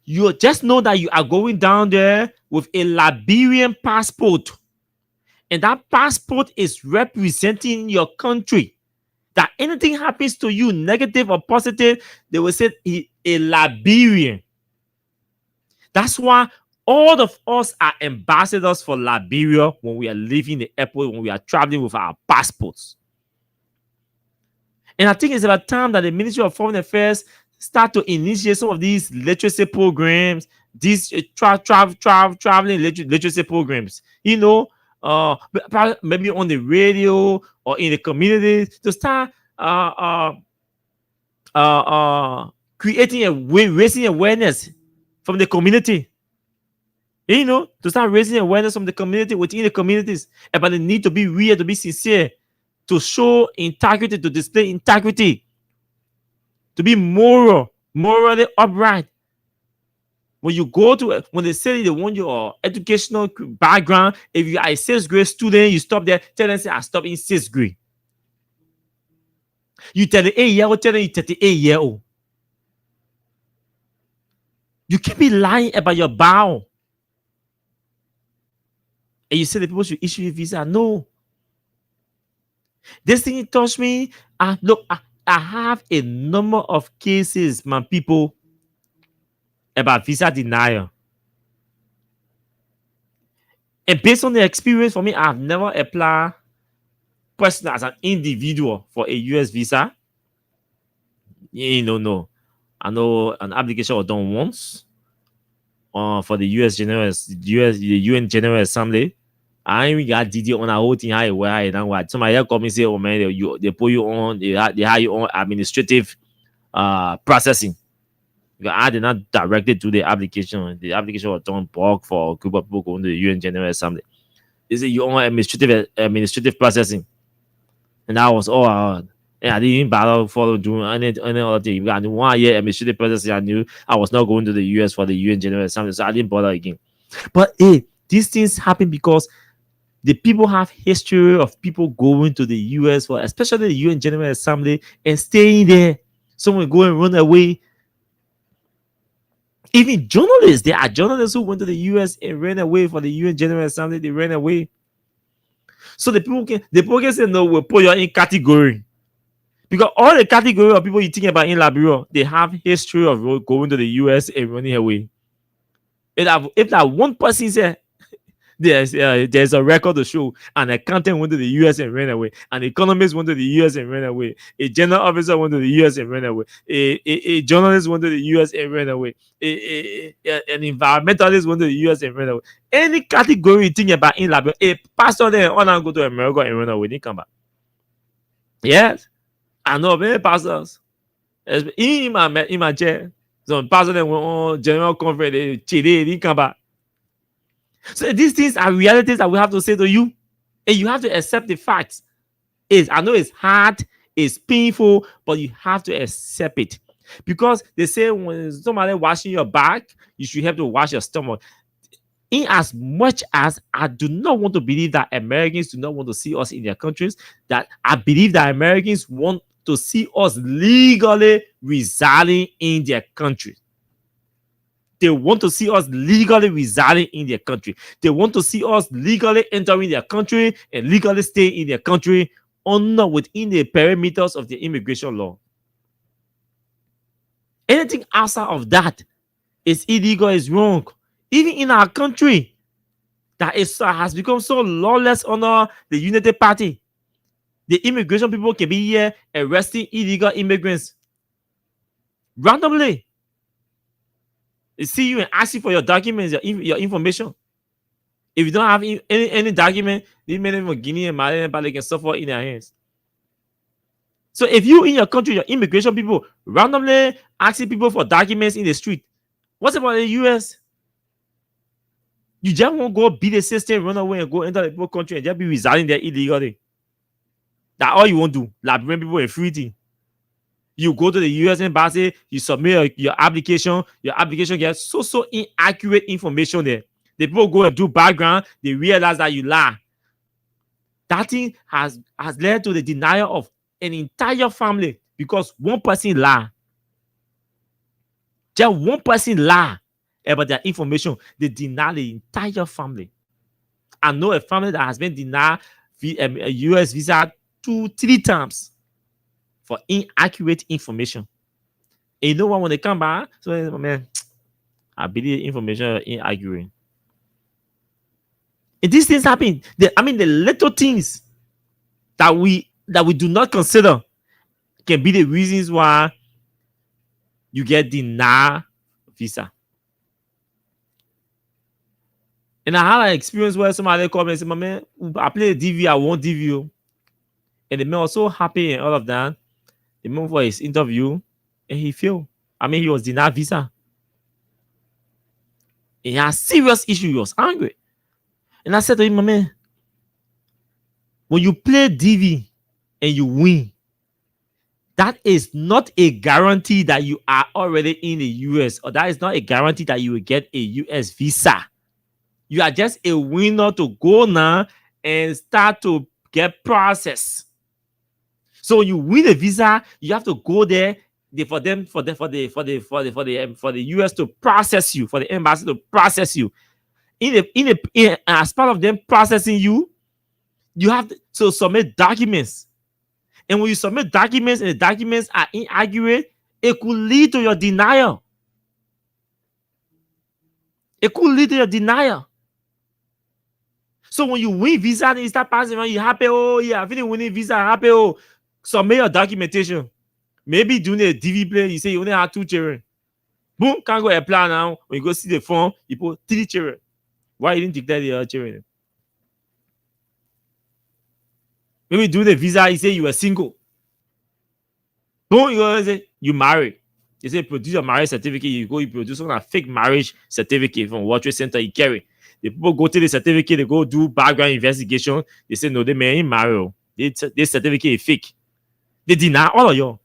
you just know that you are going down there with a Liberian passport. And that passport is representing your country. That anything happens to you, negative or positive, they will say a Liberian. That's why all of us are ambassadors for Liberia when we are leaving the airport, when we are traveling with our passports. And I think it's about time that the Ministry of Foreign Affairs start to initiate some of these literacy programs, these traveling literacy programs. You know, maybe on the radio or in the community to start raising awareness from the community. You know, to start raising awareness from the community within the communities about the need to be real, to be sincere, to show integrity, to display integrity, to be morally upright. When they say they want your educational background, if you are a 6th grade student, you stop there, tell them, say, I stopped in 6th grade. You tell the 8-year-old, tell them you 38-year-old. You can't be lying about your bow. And you say the people should issue you a visa. No. This thing touched me. I have a number of cases, my people, about visa denial. And based on the experience for me, I've never applied personally as an individual for a US visa. No. I know an application was done once for the the UN General Assembly. I ain't got DD on a whole thing. Somebody else come and say, oh man, they put you on, they have you on administrative processing. Because I did not directly do the application. The application was done bulk for a group of people going to the UN General Assembly. They say you on administrative processing. And that was all I had. And I didn't even bother follow doing any other thing. Because I knew 1 year administrative processing, I knew I was not going to the US for the UN General Assembly, so I didn't bother again. But these things happen because the people have history of people going to the US for, especially the UN General Assembly, and staying there. Someone go and run away. Even journalists, there are journalists who went to the US and ran away for the UN General Assembly. They ran away. So the people can say, no, we'll put you in category. Because all the category of people you think about in Liberia, they have history of going to the US and running away. If that 1 person said, there's a record to show an accountant went to the US and ran away, an economist went to the US and ran away, a general officer went to the US and ran away, a journalist went to the US and ran away, an environmentalist went to the US and ran away. Any category you think about in Liberia, a pastor there on go to America and run away, didn't come back. Yes, I know many pastors. In my chair, some pastor that went on general conference, they didn't come back. So these things are realities that we have to say to you, and you have to accept the facts. I know it's hard, It's painful, but you have to accept it. Because they say when somebody washing your back, you should have to wash your stomach. In as much as I do not want to believe that Americans do not want to see us in their countries, that I believe that Americans want to see us legally residing in their country. They want to see us legally residing in their country. They want to see us legally entering their country and legally staying in their country under within the perimeters of the immigration law. Anything outside of that is illegal, is wrong. Even in our country, that has become so lawless under the Unity Party. The immigration people can be here arresting illegal immigrants randomly. They see you and ask you for your documents, your information. If you don't have any document, these men from Guinea and Mali and can suffer in their hands. So if you in your country, your immigration people randomly asking people for documents in the street, what's about the US? You just won't go beat the system, run away and go enter the people country and just be residing there illegally. That's all you won't do. Like bring people in free. You go to the US embassy, you submit your application gets so inaccurate information there. The people go and do background, they realize that you lie. That thing has led to the denial of an entire family because one person lie. Just one person lie about their information, they deny the entire family. I know a family that has been denied a US visa 2-3 times for inaccurate information. And you know what? When they come back, so man, I believe the information is inaccurate. And these things happen. The little things that we do not consider can be the reasons why you get denied visa. And I had an experience where somebody called me and said, "My man, I play the DV, I want DV." And the man was so happy and all of that. The man for his interview, and he failed. He was denied visa. He had serious issue. He was angry. And I said to him, "My man, when you play DV and you win, that is not a guarantee that you are already in the US, or that is not a guarantee that you will get a US visa. You are just a winner to go now and start to get processed. So when you win a visa, you have to go there for the US to process you, for the embassy to process you. As part of them processing you, you have to submit documents. And when you submit documents and the documents are inaccurate, it could lead to your denial. It could lead to your denial. So when you win visa and you start passing around, you happy, oh yeah, I finished winning visa, happy, oh, submit your documentation. Maybe doing a DV play, you say you only have 2 children. Boom, can't go apply now. When you go see the form, you put 3 children. Why you didn't declare the other children? Maybe do the visa, you say you were single. Boom, you go say you married. They say produce your marriage certificate. You produce a fake marriage certificate from World Trade Center, you carry. The people go to the certificate, they go do background investigation. They say, no, they may ain't married. This certificate is fake. They deny all of you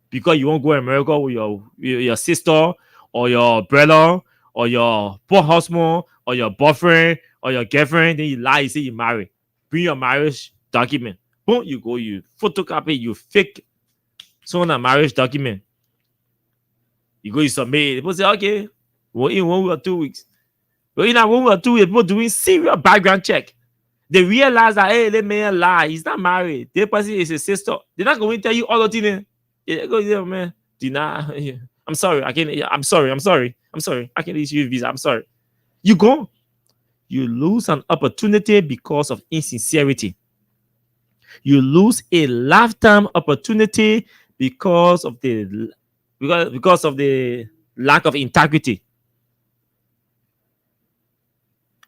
because you won't go to America with your sister or your brother or your poor husband or your boyfriend or your girlfriend. Then you lie, you say you married. Bring your marriage document. Boom, you go, you photocopy, you fake someone a marriage document. You go, you submit. People say, okay, we're in 1 week or 2 weeks. But in that 1 week or 2 weeks, people doing serious background check. They realize that, hey, they may lie. He's not married. That person is a sister. They're not going to tell you all the things. Yeah, go, yeah, man. Deny. I'm sorry. I can't. I'm sorry. I can't issue a visa. I'm sorry. You go. You lose an opportunity because of insincerity. You lose a lifetime opportunity because of the lack of integrity.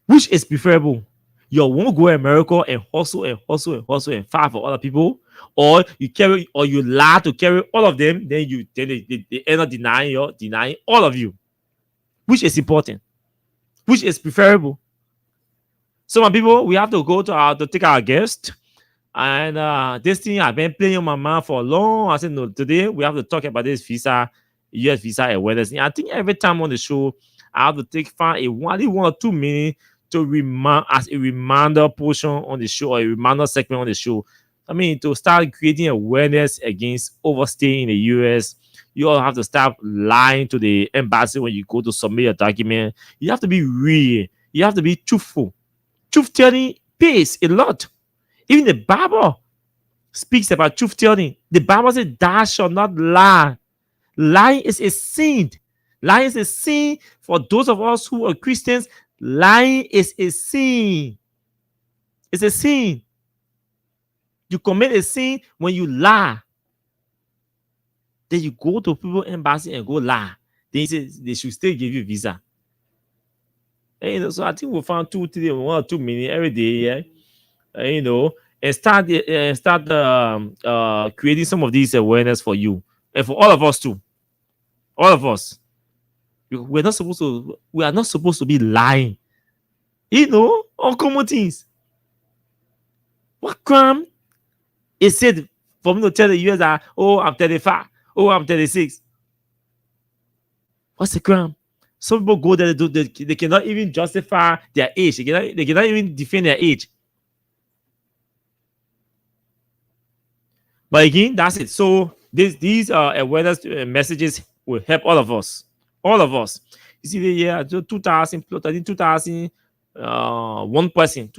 Which is preferable? You won't go to America and hustle and fight for other people, or you lie to carry all of them. Then they end up denying all of you. Which is important? Which is preferable? Some people, we have to go to take our guest. And this thing I've been playing on my mind for long. I said, no, today we have to talk about this visa, US visa awareness. I think every time on the show, I have to find one or 2 minutes to remind as a reminder portion on the show or a reminder segment on the show. I mean, to start creating awareness against overstaying in the US. You all have to stop lying to the embassy when you go to submit your document. You have to be real. You have to be truthful. Truth telling pays a lot. Even the Bible speaks about truth telling. The Bible says, "Thou shalt not lie." Lying is a sin. Lying is a sin for those of us who are Christians. Lying is a sin. It's a sin. You commit a sin when you lie. Then you go to people's embassy and go lie. Then they should still give you visa. And so I think we'll find 2, 3, 1 or 2 minutes every day, yeah. And start creating some of these awareness for you and for all of us too. All of us. We are not supposed to be lying. On common things. What crime is said for me to tell the US that, oh, I'm 35, oh, I'm 36? What's the crime? Some people go there, they cannot even justify their age. They cannot even defend their age. But again, that's it. So these awareness messages will help all of us. All of us. You see, the year 2000, I think 2000, one person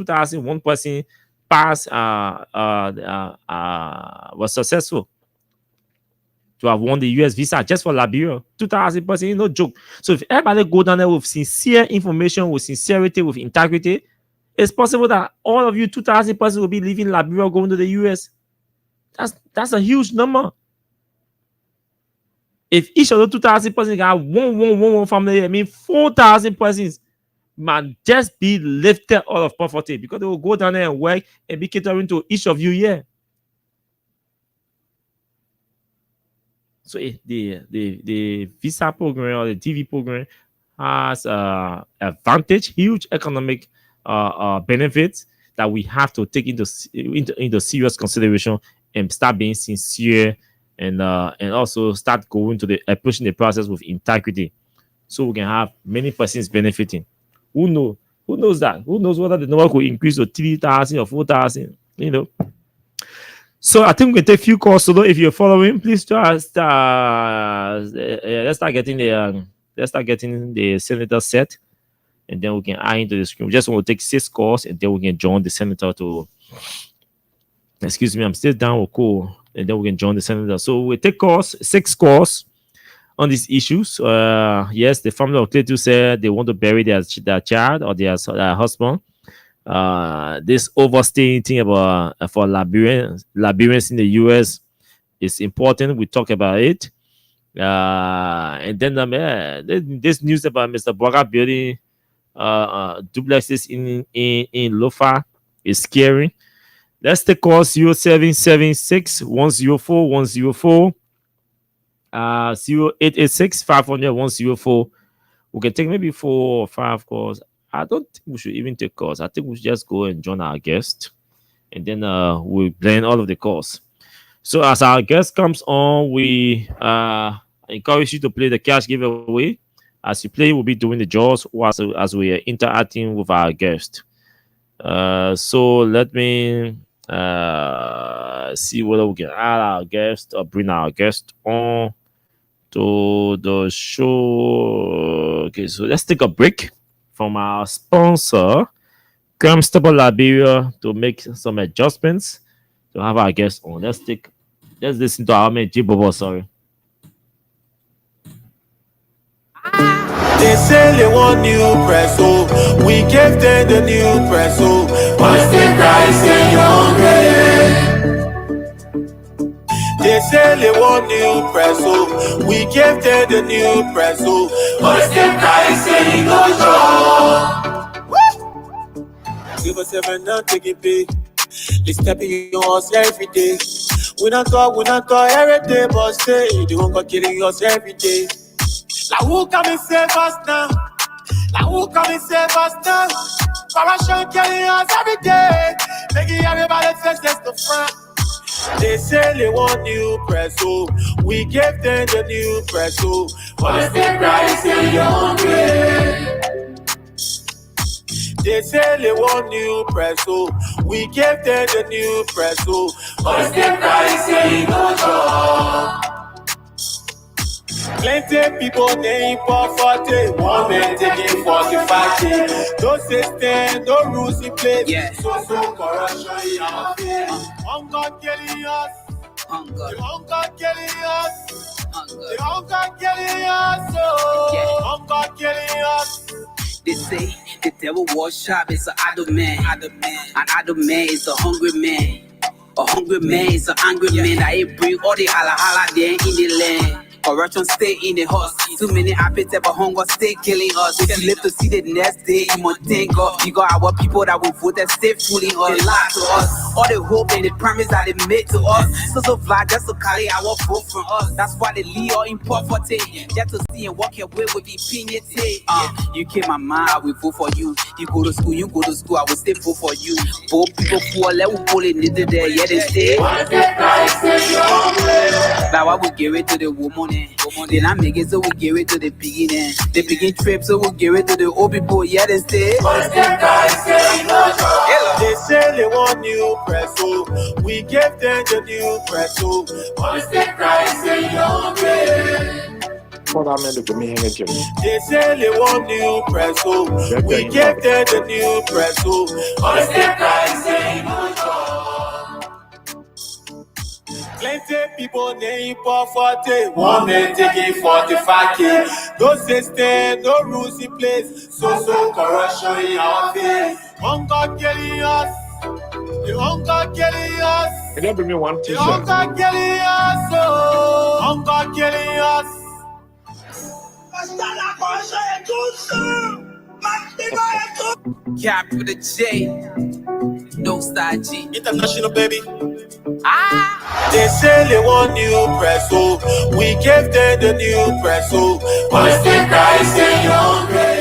passed, was successful to have won the US visa just for Liberia. 2,000 person, no joke. So if everybody go down there with sincere information, with sincerity, with integrity, it's possible that all of you 2,000 persons will be leaving Liberia going to the US. That's a huge number. If each of the 2,000 persons got one family, I mean 4,000 persons might just be lifted out of poverty because they will go down there and work and be catering to each of you here. So the visa program or the TV program has advantage, huge economic benefits that we have to take into serious consideration and start being sincere and also start going to pushing the process with integrity, so we can have many persons benefiting. Who knows that? Who knows whether the number could increase to 3,000 or 4,000? So I think we can take a few calls. So if you're following, please let's start getting the senator set, and then we can add into the screen. We just want to take 6 calls, and then we can join the senator to. Excuse me, I'm still down with call, and then we can join the senator. So we take calls, 6 calls on these issues. Yes, the family of Cletus said they want to bury their child or their husband. This overstaying thing about for Liberians in the US is important. We talk about it. And then this news about Mr. Boga building duplexes in Lofa is scary. Let's take call 0776 104 104 0886 500 104. We can take maybe 4 or 5 calls. I don't think we should even take calls. I think we should just go and join our guest, and then we'll blend all of the calls. So as our guest comes on, we encourage you to play the cash giveaway. As you play, we'll be doing the jaws as we are interacting with our guest. So let me see whether we can add our guest or bring our guest on to the show. Okay, so let's take a break from our sponsor, Comfortable Liberia, to make some adjustments to have our guest on. Let's listen to our man Jibobo. Sorry. They say they want new press, oh. We gave them the new press, oh. What's the price in your grade? They say they want new press, oh. We gave them the new press, oh. What's the price in your job? Give us 7 now, take it big. They step in your house every day. We not talk every day, but say they won't go killing us every day. Like who come and save us now? Like who come and save us now? Corruption killing us every day. Making everybody face just the front. They say they want new press, so we gave them the new press, so but they still cry, say you're hungry. They say they want new press, so we gave them the new press, so but they still cry, say no job. Plenty people they import 40, one man taking 45K. Don't say stand, no rules in place. Yeah. So corruption in our face. Hunger killing us. The hunger killing us. The hunger killing us. Oh, hunger killing us. They say the devil was sharp is an idle man. An idle man is a hungry man. A hungry man is an angry man. I bring all the hala there in the land. Corruption stay in the house. Too many appetite but hunger stay killing us. If you live to see the next day, you must thank God. You got our people that will vote and stay fooling us. They lie to us. All the hope and the promise that they made to us. So fly just to carry our vote from us. That's why they leave all in poverty. Just to see and walk away with impunity. You came my mind, I will vote for you. You go to school, I will stay vote for you. Both people poor, let me pull it into there. Yeah, they stay. Now I will give it to the woman. Then I make it so we give it to the beginning. The begin trip so we give it to the old people. Yeah, they stay. They say they want new press, so we gave them the new press, so but they cry, say you're They say they want new press, so we gave them the new press, so but they cry, say no job. Plenty people they import 40, one man taking 45K. Don't say stand, no rules in place. So corruption in our face. Hunger killing us. The hunger killing us. Can you bring me one The t-shirt? hunger killing us. Oh, hunger killing us. Cap with a J. No style G. International baby. They say they want new press, so we gave them the new press, so but they still cry, say you're hungry.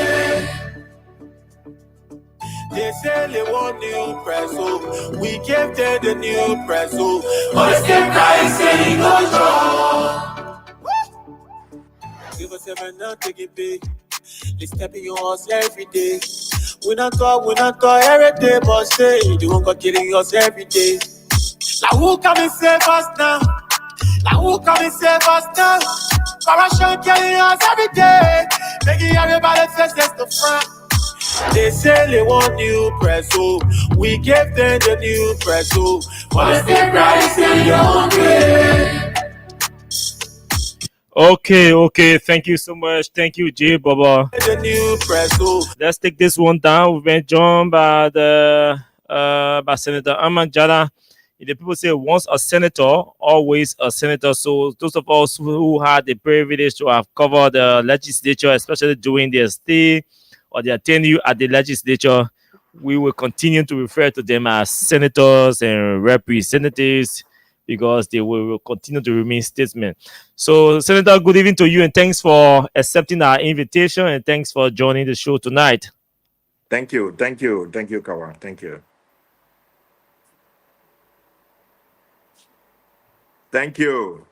They say they want new press, so we gave them the new press, so but they still cry, say no job. Give us 7 now, take it big. They step in your house every day. We not talk every day, but say they won't go killing us every day. Now who come and save us now? Now who come and save us now? Corruption killing us every day. Making everybody face just the front. They say they want new press, so we gave them the new press, so but they still cry, say you're hungry. Okay. Thank you so much. Thank you, J Baba. The new press, so Let's take this one down. We've been joined by by Senator Ahmad Jada. The people say once a senator, always a senator. So those of us who had the privilege to have covered the legislature, especially during their stay or their tenure at the legislature, we will continue to refer to them as senators and representatives because they will continue to remain statesmen. So, Senator, good evening to you and thanks for accepting our invitation and thanks for joining the show tonight. Thank you, Kawa. Thank you. Thank you.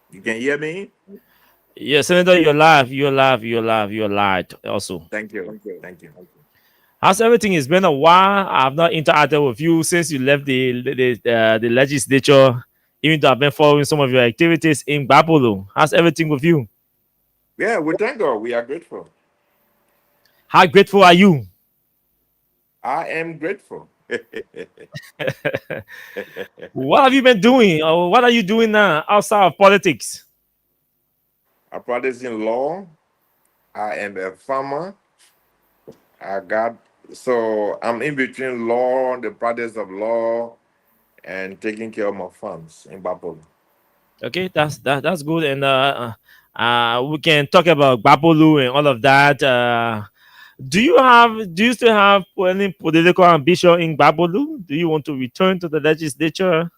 You can hear me? Yeah, Senator, you're live also. Thank you. How's everything? It's been a while. I've not interacted with you since you left the legislature, even though I've been following some of your activities in Gbapolo. How's everything with you? Yeah, we thank God. We are grateful. How grateful are you? I am grateful. What have you been doing? Or what are you doing now outside of politics? I practice in law. I am a farmer. I'm in between law, the practice of law, and taking care of my farms in Gbapolo. Okay, that's good, and we can talk about Gbapolo and all of that. Do you still have any political ambition in Gbapolo? Do you want to return to the legislature?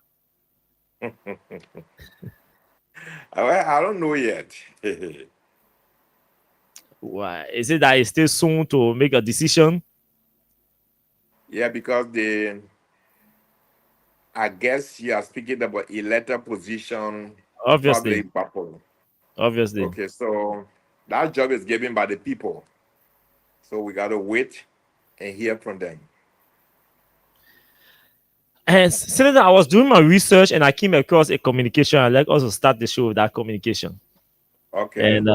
I don't know yet. Why? Is it that it's still soon to make a decision? Yeah, because I guess you are speaking about elected position, Obviously, probably Buffalo. obviously. Okay, so that job is given by the people. So we got to wait and hear from them. And Senator, I was doing my research and I came across a communication. I'd like also start the show with that communication. Okay. And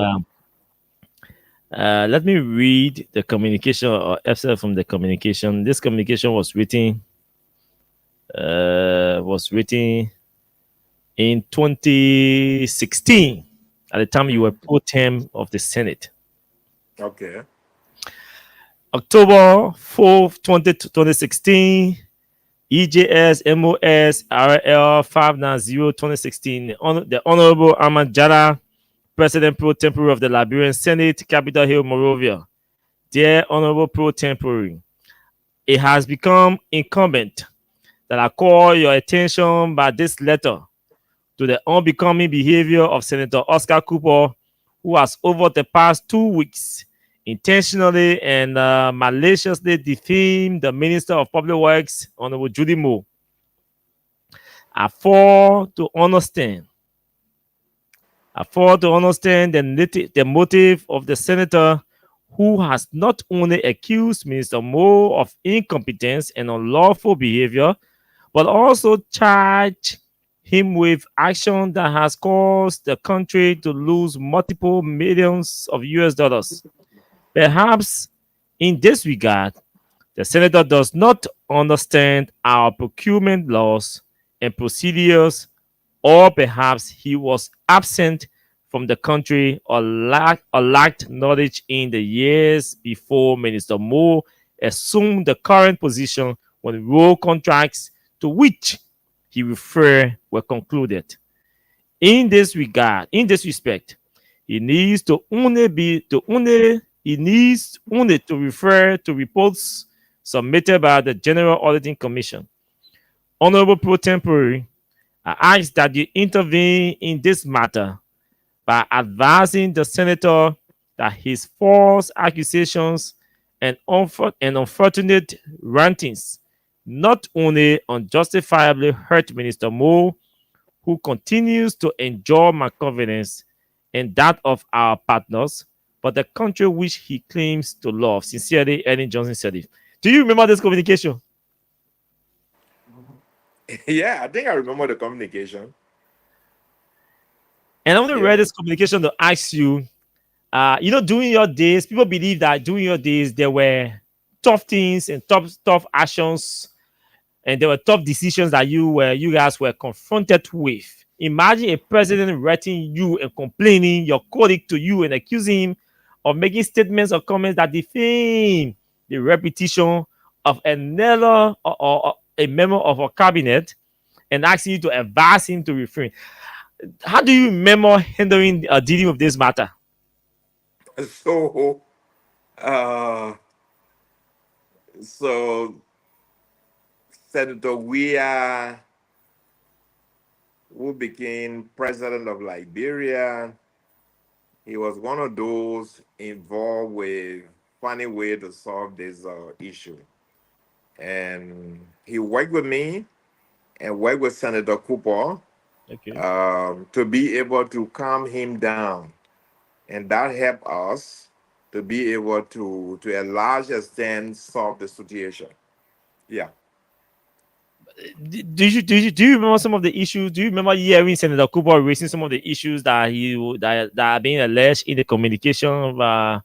let me read the communication or excerpt from the communication. This communication was written in 2016 at the time you were pro tem of the Senate. Okay. October 4th, 2016, EJS MOS RL 590 2016. The Honorable Ahmad Jara, President pro tempore of the Liberian Senate, Capitol Hill, Monrovia. Dear Honorable pro tempore, it has become incumbent that I call your attention by this letter to the unbecoming behavior of Senator Oscar Cooper, who has over the past 2 weeks intentionally and maliciously defamed the Minister of Public Works, Honorable Judy Moore. I fail to understand the motive of the senator who has not only accused Minister Moore of incompetence and unlawful behavior, but also charged him with action that has caused the country to lose multiple millions of US dollars. Perhaps in this regard, the senator does not understand our procurement laws and procedures, or perhaps he was absent from the country or lacked knowledge in the years before Minister Moore assumed the current position when road contracts to which he referred were concluded. In this respect, he needs only to refer to reports submitted by the General Auditing Commission. Honorable Pro Tempore, I ask that you intervene in this matter by advising the senator that his false accusations and unfortunate rantings not only unjustifiably hurt Minister Moore, who continues to enjoy my confidence and that of our partners, but the country which he claims to love. Sincerely, Ellen Johnson said it. Do you remember this communication? Yeah, I think I remember the communication. And I want to read this communication to ask you, during your days, people believe that during your days, there were tough things and tough actions, and there were tough decisions that you guys were confronted with. Imagine a president writing you and complaining your colleague to you and accusing him of making statements or comments that defame the reputation of another or a member of a cabinet and asking you to advise him to refrain. How do you remember handling dealing with this matter? So Senator Weah, who became president of Liberia, he was one of those involved with finding a way to solve this issue. And he worked with me and worked with Senator Cooper to be able to calm him down. And that helped us to be able to a large extent, solve the situation. Yeah. Do you remember some of the issues? Do you remember hearing Senator Cooper raising some of the issues that are being alleged in the communication by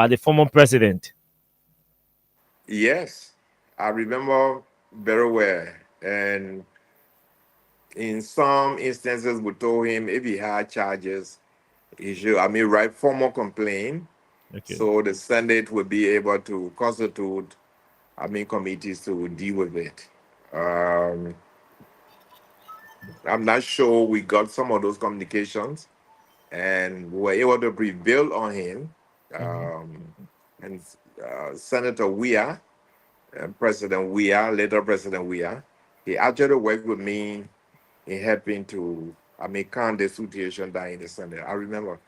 the former president? Yes, I remember very well. And in some instances, we told him if he had charges, he should, write formal complaint. So the Senate would be able to constitute, committees to deal with it. I'm not sure we got some of those communications and we were able to prevail on him. And Senator Weah, President Weah, later President Weah, he actually worked with me in helping to, calm the situation down in the Senate. I remember.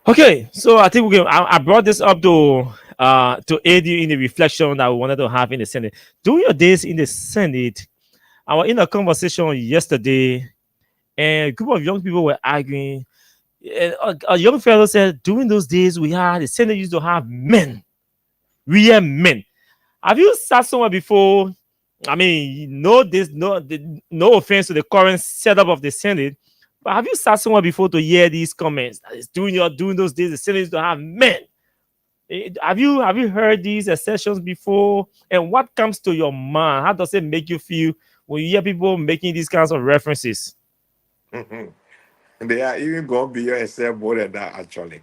Okay, so I think I brought this up to to aid you in the reflection that we wanted to have in the Senate. During your days in the Senate, I was in a conversation yesterday, and a group of young people were arguing. And a young fellow said, during those days, the Senate used to have men, real men. Have you sat somewhere before? I mean, no offense to the current setup of the Senate, but have you sat somewhere before to hear these comments? That is during those days, the Senate used to have men. Have you heard these assertions before? And what comes to your mind? How does it make you feel when you hear people making these kinds of references? And they are even going beyond yourself more than that, actually.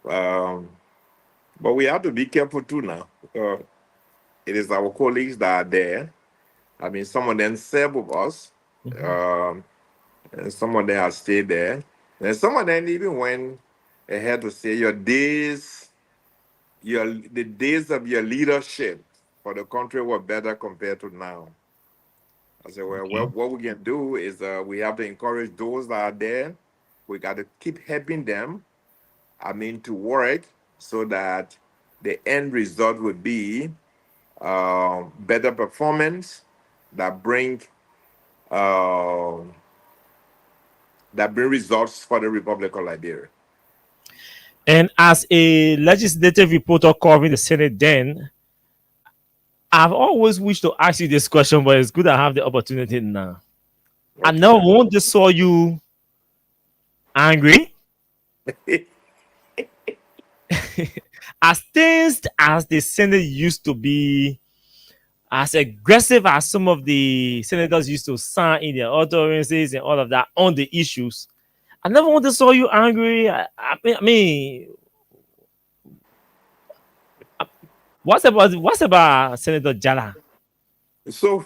But we have to be careful too now. It is our colleagues that are there. I mean, some of them serve with us, and some of them have stayed there. And some of them even went ahead to say the days of your leadership for the country were better compared to now. I said, well, what we can do is we have to encourage those that are there. We got to keep helping them, to work so that the end result would be better performance that bring results for the Republic of Liberia. And as a legislative reporter covering the Senate, then I've always wished to ask you this question, but it's good I have the opportunity now. I never once saw you angry. As things as the Senate used to be, as aggressive as some of the senators used to sound in their utterances and all of that on the issues, I never once saw you angry. I mean, what's about Senator Jala? So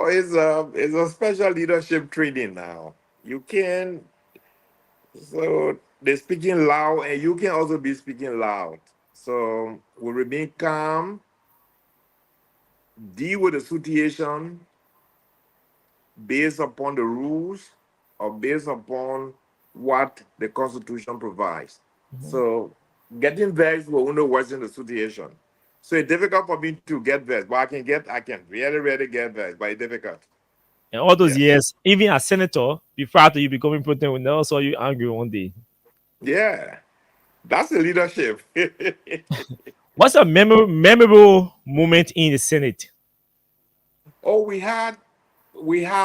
it's a special leadership training now. You can, so they're speaking loud, and you can also be speaking loud. So we remain calm, deal with the situation based upon the rules or based upon what the Constitution provides. So getting vexed will only worsen the situation. So it's difficult for me to get vexed, but I can really get vexed, but it's difficult. And all those years, even as senator, before you becoming president, we never saw you angry one day. Yeah, that's the leadership. What's a memorable moment in the Senate? Oh, we had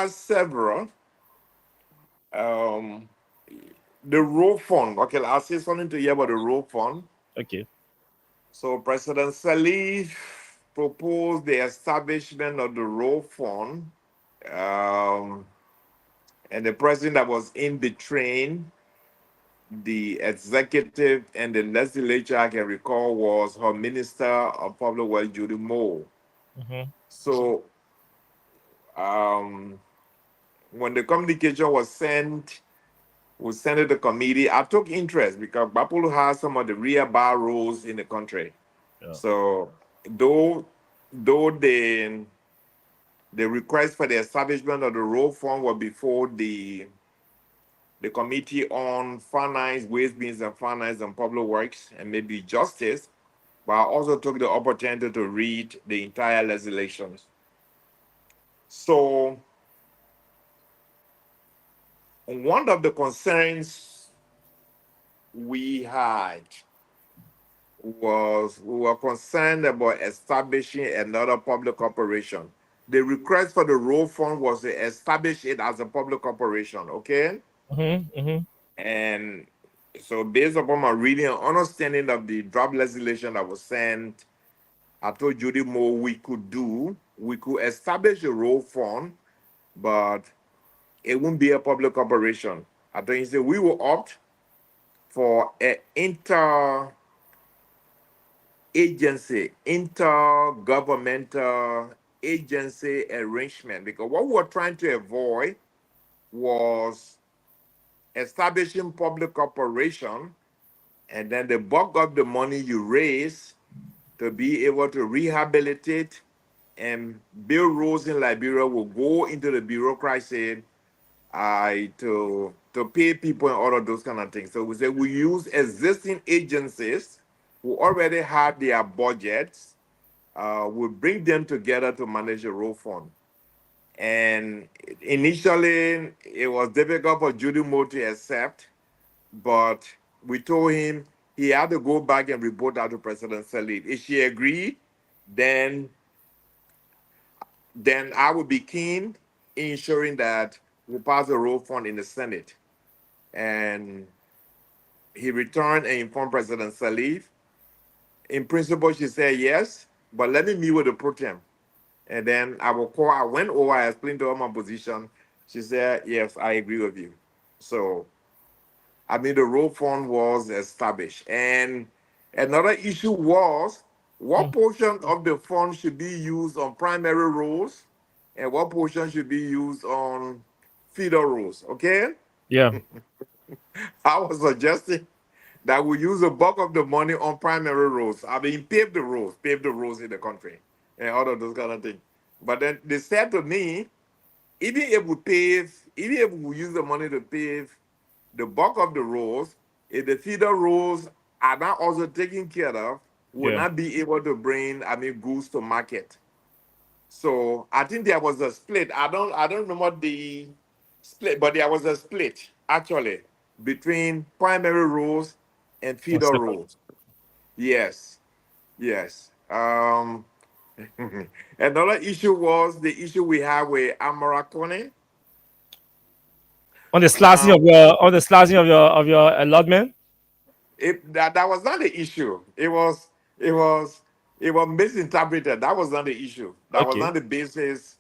several. The road fund. Okay, I'll say something to you about the road fund. Okay. So President Salih proposed the establishment of the road fund, and the president that was in between the executive and the legislature, I can recall, was her Minister of Public Works, Judy Moore. So when the communication was sent, we sent it to the committee. I took interest because Bapulu has some of the real bar roads in the country. Yeah. So though the request for the establishment of the road fund was before the Committee on Finance, Waste, Means and Finance and Public Works and maybe Justice, but I also took the opportunity to read the entire legislations. So one of the concerns we had was we were concerned about establishing another public corporation. The request for the road fund was to establish it as a public corporation, okay? And so based upon my reading and understanding of the draft legislation that was sent, I told Judy Moore we could establish a road fund, but it wouldn't be a public corporation. I think he said we will opt for an intergovernmental agency arrangement, because what we were trying to avoid was establishing public corporation and then the bulk of the money you raise to be able to rehabilitate and build roads in Liberia will go into the bureaucracy to pay people and all of those kind of things. So we say we use existing agencies who already had their budgets will bring them together to manage the road fund. And initially, it was difficult for Judy Moore to accept, but we told him he had to go back and report out to President Salif. If she agreed, then I would be keen in ensuring that we pass the road fund in the Senate. And he returned and informed President Salif. In principle, she said yes, but let me meet with the pro tem. And then I went over, I explained to her my position. She said, yes, I agree with you. So, the road fund was established. And another issue was what portion of the fund should be used on primary roads and what portion should be used on feeder roads, okay? Yeah. I was suggesting that we use the bulk of the money on primary roads. Pave the roads in the country, and all of those kind of things. But then they said to me, even if we use the money to pave the bulk of the roads, if the feeder roads are not also taken care of, we'll not be able to bring, goods to market. So I think there was a split. I don't remember the split, but there was a split actually between primary roads and feeder roads. Yes. Another issue was the issue we have with Amarakone. On the slashing of your allotment. That was not the issue. It was misinterpreted. That was not the issue. That was not the basis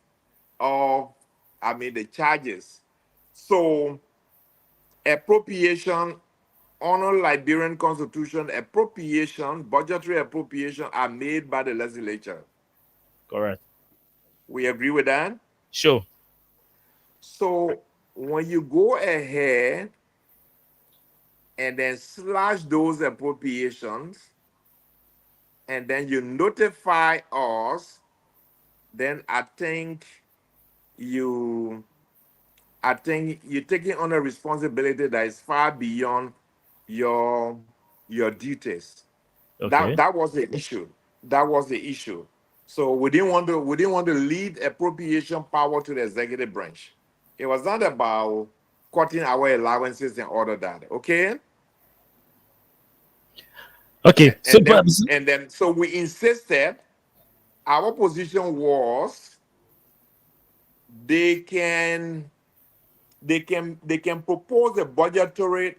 of the charges. So appropriation under Liberian Constitution, budgetary appropriation are made by the legislature. Correct. We agree with that? Sure. So when you go ahead and then slash those appropriations, and then you notify us, then I think you're taking on a responsibility that is far beyond your duties. Okay. That was the issue. So we didn't want to leave appropriation power to the executive branch. It was not about cutting our allowances and all of that. Okay. Okay. So we insisted. Our position was they can propose a budgetary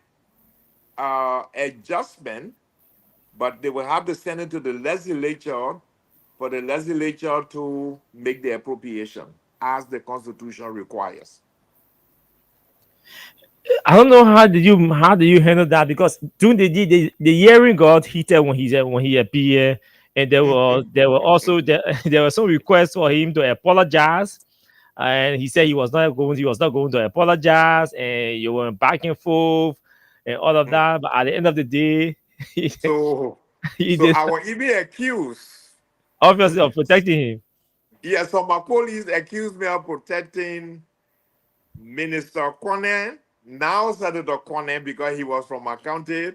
adjustment, but they will have to send it to the legislature for the legislature to make the appropriation as the Constitution requires. I don't know how do you handle that, because during the hearing got heated when he appeared, and there were some requests for him to apologize, and he said he was not going to apologize, and you were back and forth and all of that. But at the end of the day, so I was even accused, obviously, of protecting him. Yes, so my colleagues accused me of protecting Minister Kone, now Senator Kone, because he was from my county.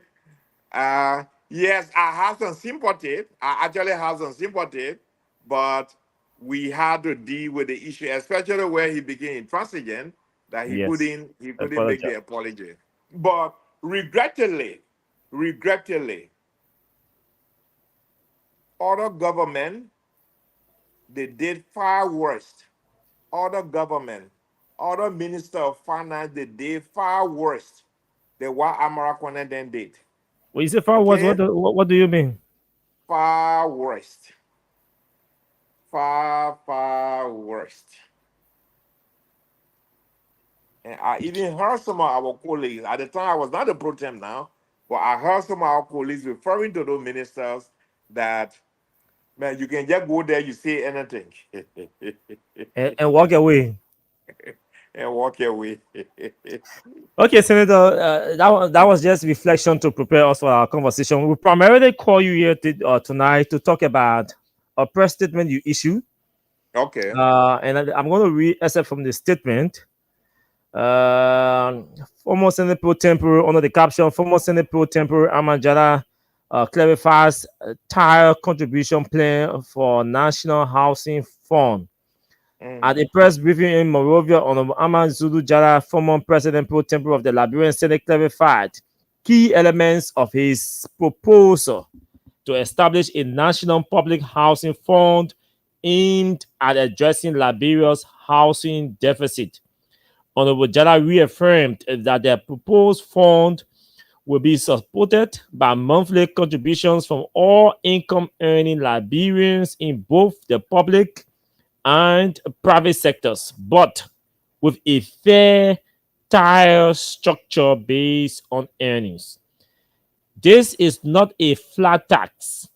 Yes, I have some sympathy. I actually have some sympathy, but we had to deal with the issue, especially where he became intransigent, that he couldn't make the apology. But regrettably, other government, they did far worse. Other minister of finance, they did far worse than what Amarakone then did. When you say far worse, what do you mean? Far worse. Far worse. And I even heard some of our colleagues, at the time I was not a pro tem now, but I heard some of our colleagues referring to those ministers that, man, you can just go there, you say anything. and walk away. And walk away. Okay, Senator, that was just reflection to prepare us for our conversation. We primarily call you here tonight to talk about a press statement you issued. Okay. And I'm going to read excerpt from the statement. Former Senate Pro Tempore, under the caption, former Senate Pro Tempore Amanjada clarifies tire contribution plan for National Housing Fund. At a press briefing in Monrovia, Honorable Ahmad Zulu Jara, former president pro tempore of the Liberian Senate, clarified key elements of his proposal to establish a national public housing fund aimed at addressing Liberia's housing deficit. Honorable Jara reaffirmed that the proposed fund will be supported by monthly contributions from all income earning Liberians in both the public and private sectors, but with a fair tire structure based on earnings. This is not a flat tax.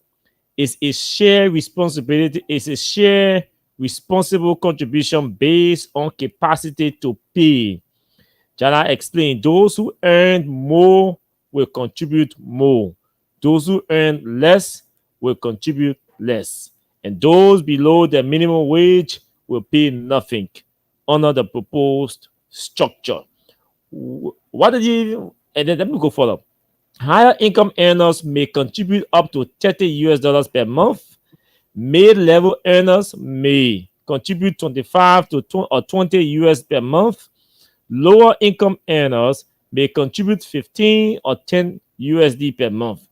It's a shared responsibility. It's a shared responsible contribution based on capacity to pay. Jana explained those who earn more will contribute more. Those who earn less will contribute less. And those below the minimum wage will pay nothing under the proposed structure. What did you, and then let me go further. Higher income earners may contribute up to $30 per month. Mid-level earners may contribute 25 to 20 US per month. Lower income earners may contribute 15 or 10 USD per month.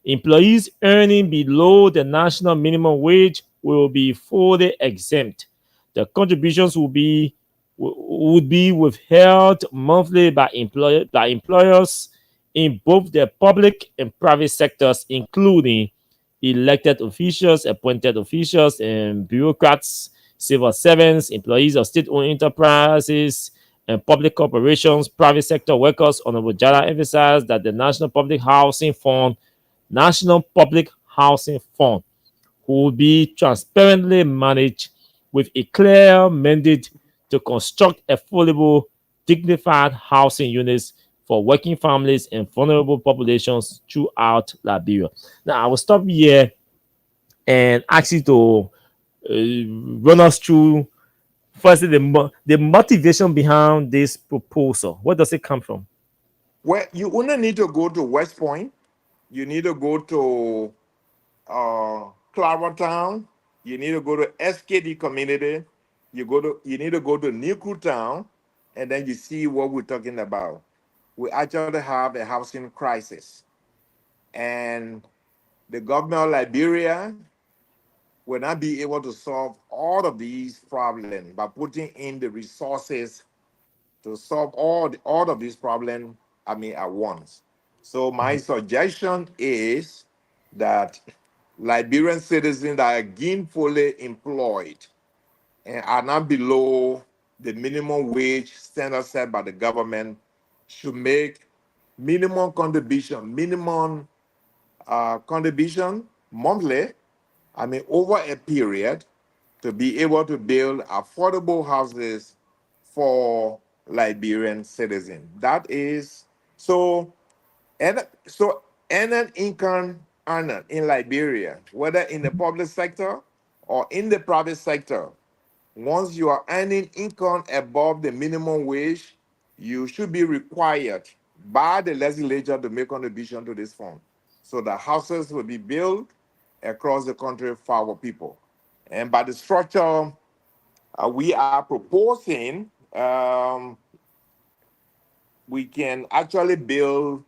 Employees earning below the national minimum wage will be fully exempt. The contributions would be withheld monthly by employers in both the public and private sectors, including elected officials, appointed officials, and bureaucrats, civil servants, employees of state-owned enterprises, and public corporations, private sector workers. Honorable Jara emphasized that the National Public Housing Fund will be transparently managed with a clear mandate to construct affordable, dignified housing units for working families and vulnerable populations throughout Liberia. Now, I will stop here and ask you to run us through firstly the motivation behind this proposal. Where does it come from? Well, you wouldn't need to go to West Point. You need to go to Claratown. You need to go to SKD community. You need to go to Niku Town, and then you see what we're talking about. We actually have a housing crisis, and the government of Liberia will not be able to solve all of these problems by putting in the resources to solve all of these problems, at once. So my suggestion is that Liberian citizens that are gainfully employed and are not below the minimum wage standard set by the government should make minimum contribution monthly, over a period, to be able to build affordable houses for Liberian citizens. That is any income earner in Liberia, whether in the public sector or in the private sector, once you are earning income above the minimum wage, you should be required by the legislature to make contribution to this fund. So the houses will be built across the country for our people. And by the structure we are proposing, we can actually build,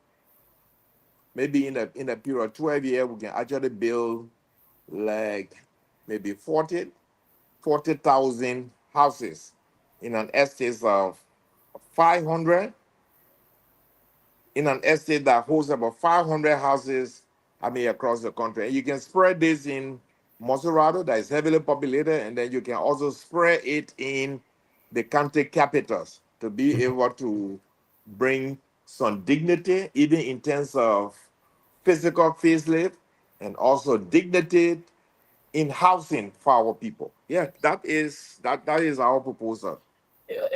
maybe in a period of 12 years, we can actually build like maybe 40,000 houses in an estate of 500, in an estate that holds about 500 houses, across the country. And you can spread this in Montserrat, that is heavily populated, and then you can also spread it in the county capitals to be able to bring some dignity, even in terms of physical facelift, and also dignity in housing for our people. Yeah, that is our proposal.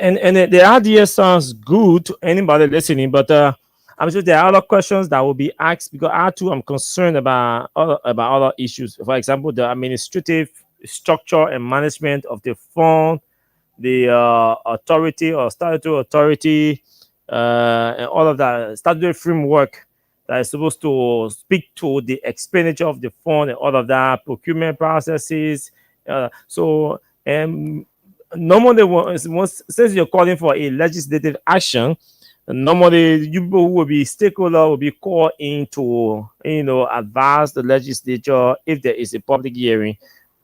And the idea sounds good to anybody listening, but I'm sure there are other questions that will be asked, because I too am concerned about other issues. For example, the administrative structure and management of the fund, the authority or statutory authority, and all of that statutory framework that is supposed to speak to the expenditure of the fund and all of that, procurement processes. So, normally, since you're calling for a legislative action, normally you people who will be stakeholder will be called in to, advise the legislature if there is a public hearing.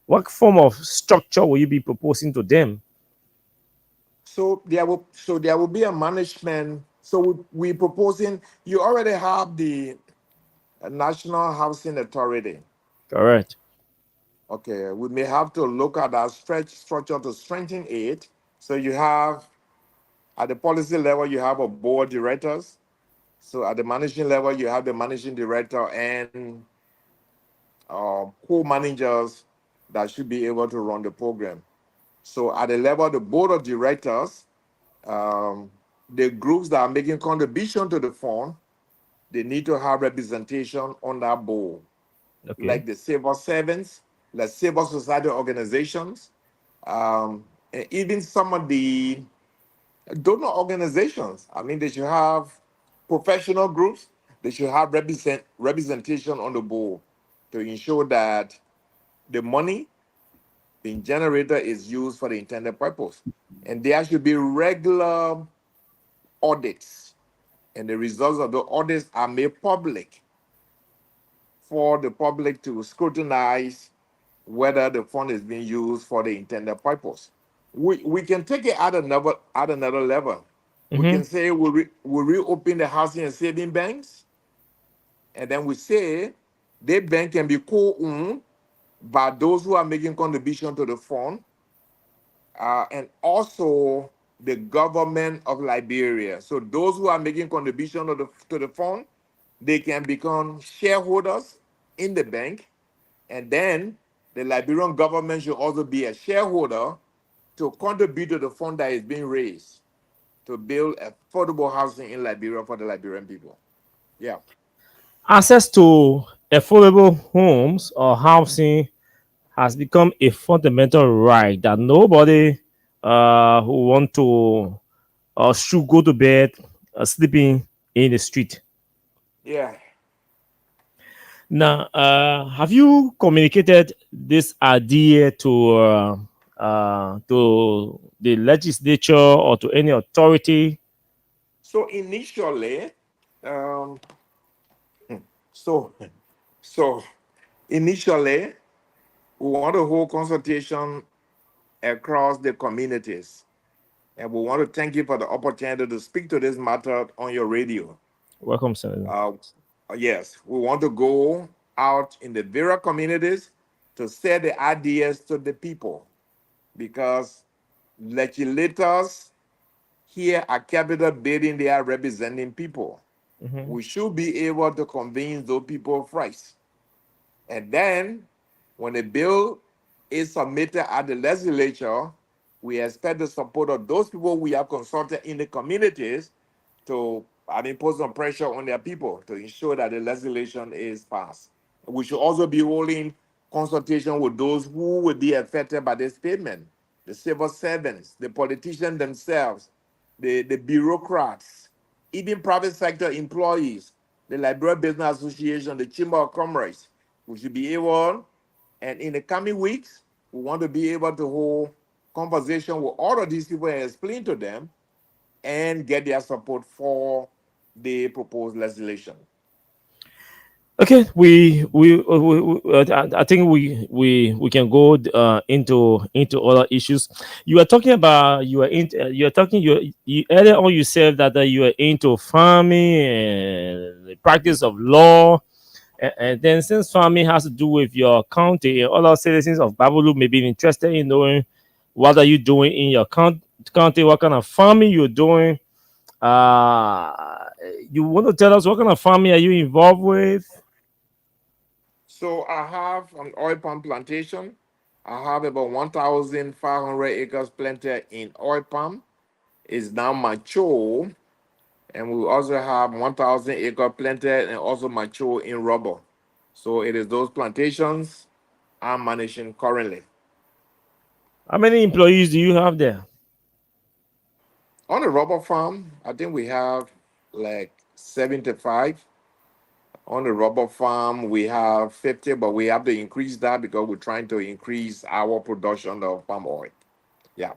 What form of structure will you be proposing to them? So there will be a management. So we proposing. You already have the National Housing Authority. Correct. Okay, we may have to look at our structure to strengthen it. So you have at the policy level, you have a board directors. So at the managing level, you have the managing director and co-managers that should be able to run the program. So at the level of the board of directors, the groups that are making contribution to the fund, they need to have representation on that board, Okay. like the civil servants, like civil society organizations, and even some of the donor organizations. I mean, they should have professional groups. They should have representation on the board to ensure that the money being generated is used for the intended purpose. And there should be regular audits, and the results of the audits are made public for the public to scrutinize whether the fund is being used for the intended purpose. We can take it at another level. We can say we reopen the housing and saving banks, and then we say the bank can be co-owned by those who are making contribution to the fund, and also the government of Liberia. So those who are making contribution to the fund, they can become shareholders in the bank, and then the Liberian government should also be a shareholder to contribute to the fund that is being raised to build affordable housing in Liberia for the Liberian people. Yeah. Access to affordable homes or housing has become a fundamental right that nobody who want to should go to bed sleeping in the street. Yeah. Now, have you communicated this idea to the legislature or to any authority? So initially, so so initially, we want to hold consultation across the communities, and we want to thank you for the opportunity to speak to this matter on your radio. Welcome, Senator. Yes, we want to go out in the various communities to share the ideas to the people, because legislators here at Capitol Building, they are representing people. We should be able to convince those people first. And then when a bill is submitted at the legislature, we expect the support of those people we have consulted in the communities to put some pressure on their people to ensure that the legislation is passed. We should also be holding consultation with those who will be affected by this payment, the civil servants, the politicians themselves, the bureaucrats, even private sector employees, the Liberia Business Association, the Chamber of Commerce. We should be able, and in the coming weeks, we want to be able to hold conversation with all of these people and explain to them and get their support for the proposed legislation. Okay, I think we can go into other issues. You are talking about you earlier on you said that you are into farming and the practice of law, and then since farming has to do with your county, and other citizens of Babulu may be interested in knowing what are you doing in your county, what kind of farming you're doing. You want to tell us what kind of farming are you involved with? So I have an oil palm plantation. I have about 1,500 acres planted in oil palm. It's now mature. And we also have 1,000 acres planted and also mature in rubber. So it is those plantations I'm managing currently. How many employees do you have there? On the rubber farm, I think we have like 75. On the rubber farm, we have 50, but we have to increase that because we're trying to increase our production of palm oil. Yeah.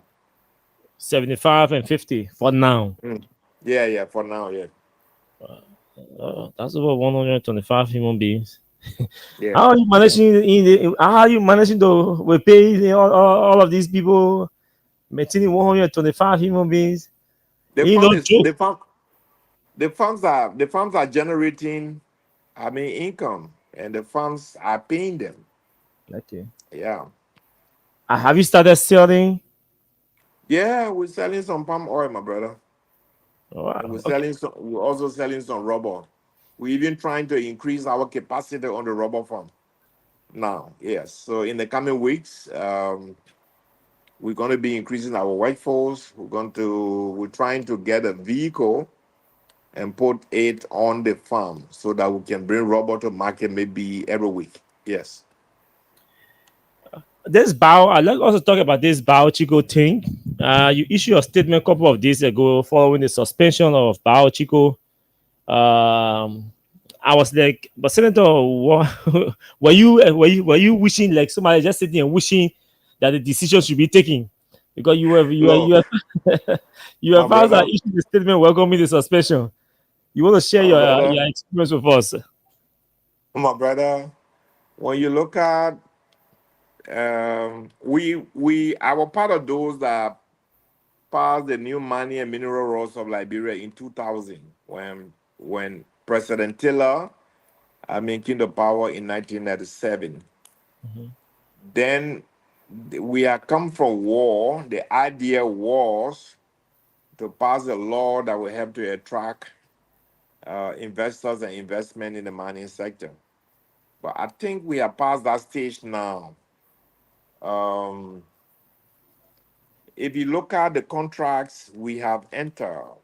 75 and 50 for now. Yeah, for now, yeah. That's over 125 human beings. Yeah. How are you managing how are you managing to pay all of these people, maintaining 125 human beings? The You farm know, is joke. the farms are generating, income, and the farms are paying them. Okay. Yeah. Have you started selling? Yeah, we're selling some palm oil, my brother. Oh, And wow. Okay. we're also selling some rubber. We're even trying to increase our capacity on the rubber farm now. Yes. So in the coming weeks, we're going to be increasing our workforce. We're trying to get a vehicle and put it on the farm so that we can bring rubber to market maybe every week. Yes. This bow, I'd like also talk about this Bao Chico thing. You issued a statement a couple of days ago following the suspension of Bao Chico. I was like, but Senator, were you wishing, like somebody just sitting and wishing that the decision should be taken? Because Look, you my have found that brother, issued the statement welcoming the suspension. You want to share my brother, your experience with us? my brother, when you look at we our part of those that passed the new mining and mineral laws of Liberia in 2000 when President Taylor came to power in 1997. Then we had come from war. The idea was to pass a law that will help to attract investors and investment in the mining sector. But I think we are past that stage now. If you look at the contracts we have entered,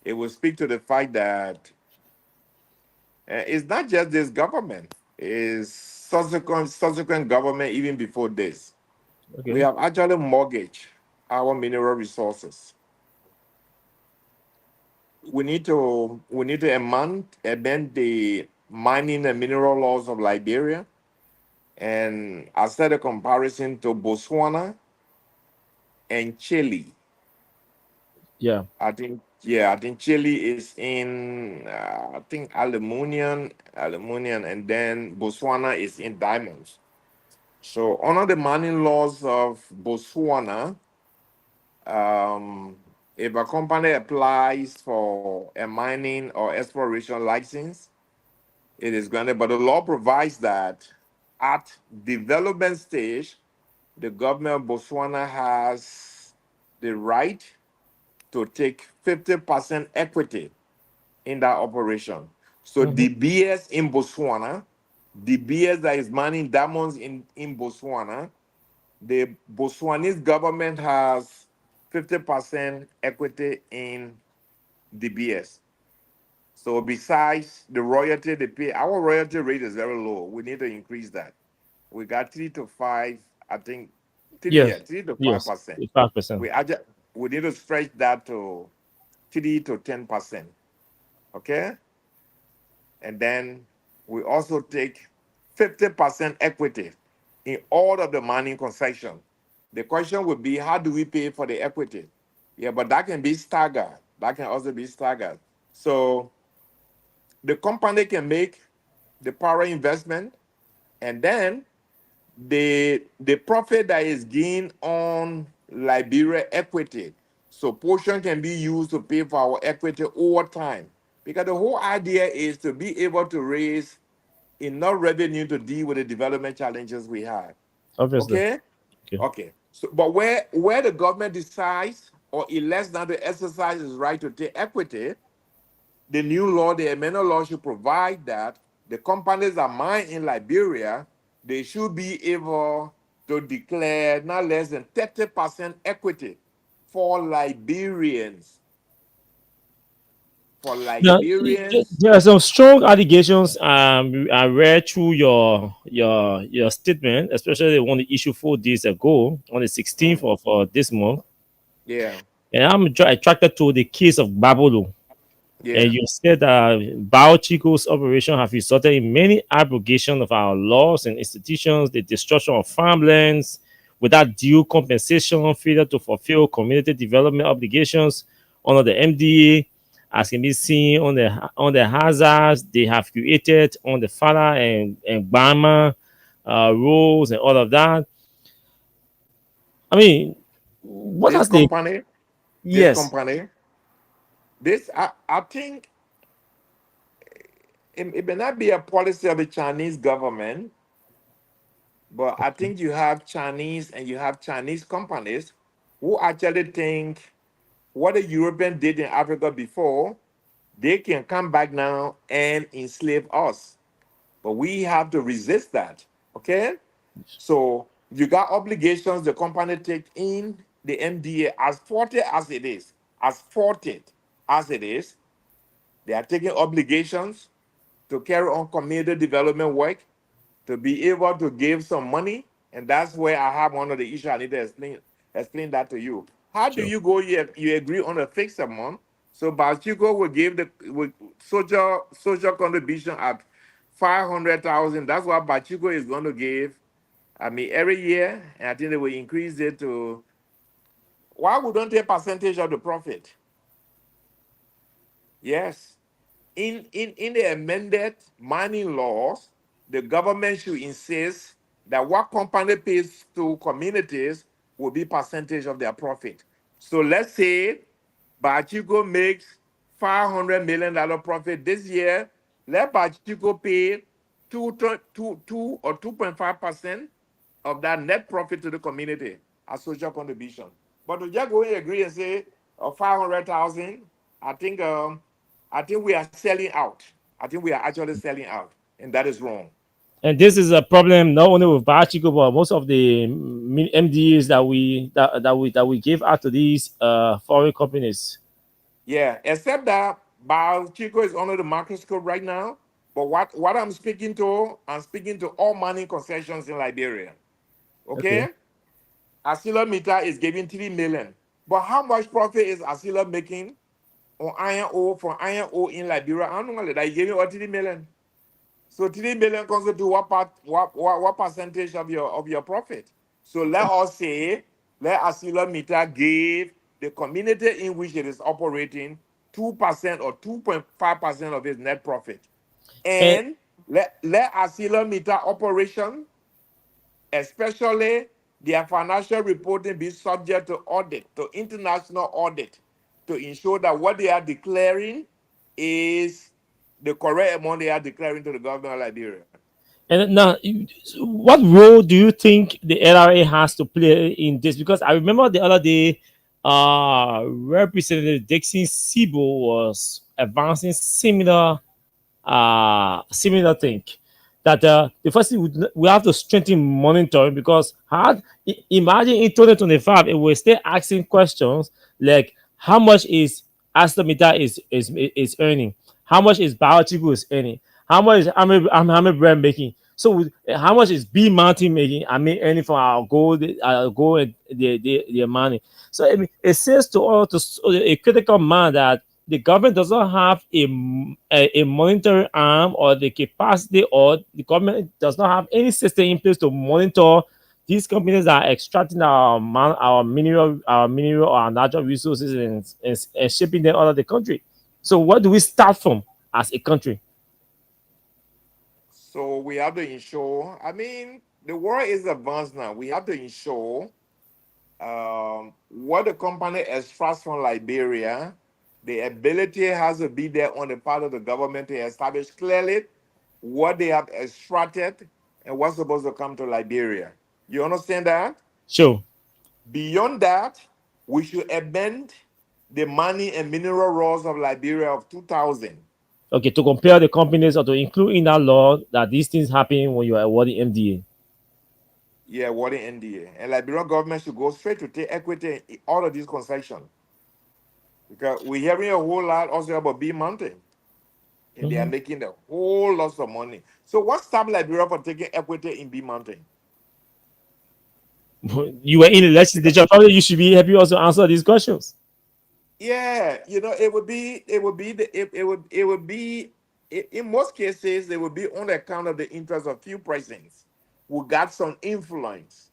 it will speak to the fact that it's not just this government, it's subsequent government even before this. Okay. We have actually mortgaged our mineral resources. We need to amend the mining and mineral laws of Liberia. And I said a comparison to Botswana and Chile. Yeah. I think Chile is in I think aluminum, and then Botswana is in diamonds. So under the mining laws of Botswana, if a company applies for a mining or exploration license, it is granted. But the law provides that at development stage, the government of Botswana has the right to take 50% equity in that operation. So Mhm. the BS in Botswana, the BS that is mining diamonds in Botswana, the Botswanese government has 50% equity in the BS. So besides the royalty they pay, our royalty rate is very low. We need to increase that. We got 3 to 5, I think, Yes. 3 to Yes. 5%. 5%. We need to stretch that to 3 to 10%. Okay? And then we also take 50% equity in all of the mining concession. The question would be, how do we pay for the equity? Yeah, but that can be staggered. That can also be staggered. So the company can make the power investment, and then the profit that is gained on Liberia equity, so portion can be used to pay for our equity over time. Because the whole idea is to be able to raise enough revenue to deal with the development challenges we have. Obviously. Okay? Okay. Okay. So, but where the government decides or elects not to exercise its right to take equity, the new law, the amendment law, should provide that the companies that mine in Liberia, they should be able to declare not less than 30% equity for Liberians. For Now, Liberians, there are some strong allegations. I read through your statement, especially the one you issued 4 days ago on the 16th of this month. yeah, And I'm attracted to the case of Babolo. Yeah. And you said that Biochico's operation have resulted in many abrogation of our laws and institutions, the destruction of farmlands without due compensation, failure to fulfill community development obligations under the MDA, as can be seen on the hazards they have created on the Fala and Bama roads and all of that. I mean, what This has the company, this yes? company, this I think it may not be a policy of the Chinese government, but I think you have Chinese and you have Chinese companies who actually think what the European did in Africa before, they can come back now and enslave us. But we have to resist that. Okay? So you got obligations the company take in the MDA as faulty as it is, they are taking obligations to carry on community development work, to be able to give some money. And that's where I have one of the issues I need to explain that to you. How do Sure. you go, you agree on a fixed amount? So Bachiko will give the social contribution at 500,000. That's what Bachiko is going to give. I mean, every year, and I think they will increase it to. Why we don't take percentage of the profit? Yes. In the amended mining laws, the government should insist that what company pays to communities will be percentage of their profit. So let's say Bachiko makes $500 million profit this year. Let Bachiko pay 2 or 2.5% of that net profit to the community as social contribution. But to just go and agree and say 500,000, I think we are selling out. I think we are actually selling out, and that is wrong. And this is a problem not only with Biochico, but most of the MDs that we give out to these foreign companies. Yeah, except that Biochico is under the microscope right now. But what I'm speaking to all mining concessions in Liberia. Okay? ArcelorMittal is giving 3 million. But how much profit is Arcelor making on iron ore from iron ore in Liberia? Annually, they giving what 3 million. So 3 million constitute what percentage of your profit? So let us say, let ArcelorMittal give the community in which it is operating 2% or 2.5% of its net profit. And let ArcelorMittal operation, especially their financial reporting, be subject to audit, to international audit, to ensure that what they are declaring is the correct amount they are declaring to the government of Liberia. And now, what role do you think the LRA has to play in this? Because I remember the other day, Representative Dixon Sibo was advancing similar thing, that the first thing we have to strengthen monitoring, because imagine in 2025 it will stay asking questions like how much is ArcelorMittal is earning, how much is Biochico is earning, how much is Ahmed Brand making, so how much is B Mountain making, I mean earning from our gold and their money. So I mean, it says to all to a critical man that the government does not have a monitoring arm or the capacity, or the government does not have any system in place to monitor these companies that are extracting our mineral or our natural resources and shipping them out of the country. So what do we start from as a country? So we have to ensure, I mean, the world is advanced now. We have to ensure what the company extracts from Liberia, the ability has to be there on the part of the government to establish clearly what they have extracted and what's supposed to come to Liberia. You understand that? Sure. Beyond that, we should amend the money and mineral laws of Liberia of 2000. Okay, to compare the companies or to include in that law that these things happen when you are awarding MDA. Yeah, awarding MDA. And Liberian government should go straight to take equity in all of these concessions. Because we're hearing a whole lot also about B Mountain. And they are making a whole lot of money. So what's stopping Liberia for taking equity in B Mountain? You were in the legislature. Probably you should be happy also answer these questions. Yeah, in most cases, it would be on account of the interest of few persons who got some influence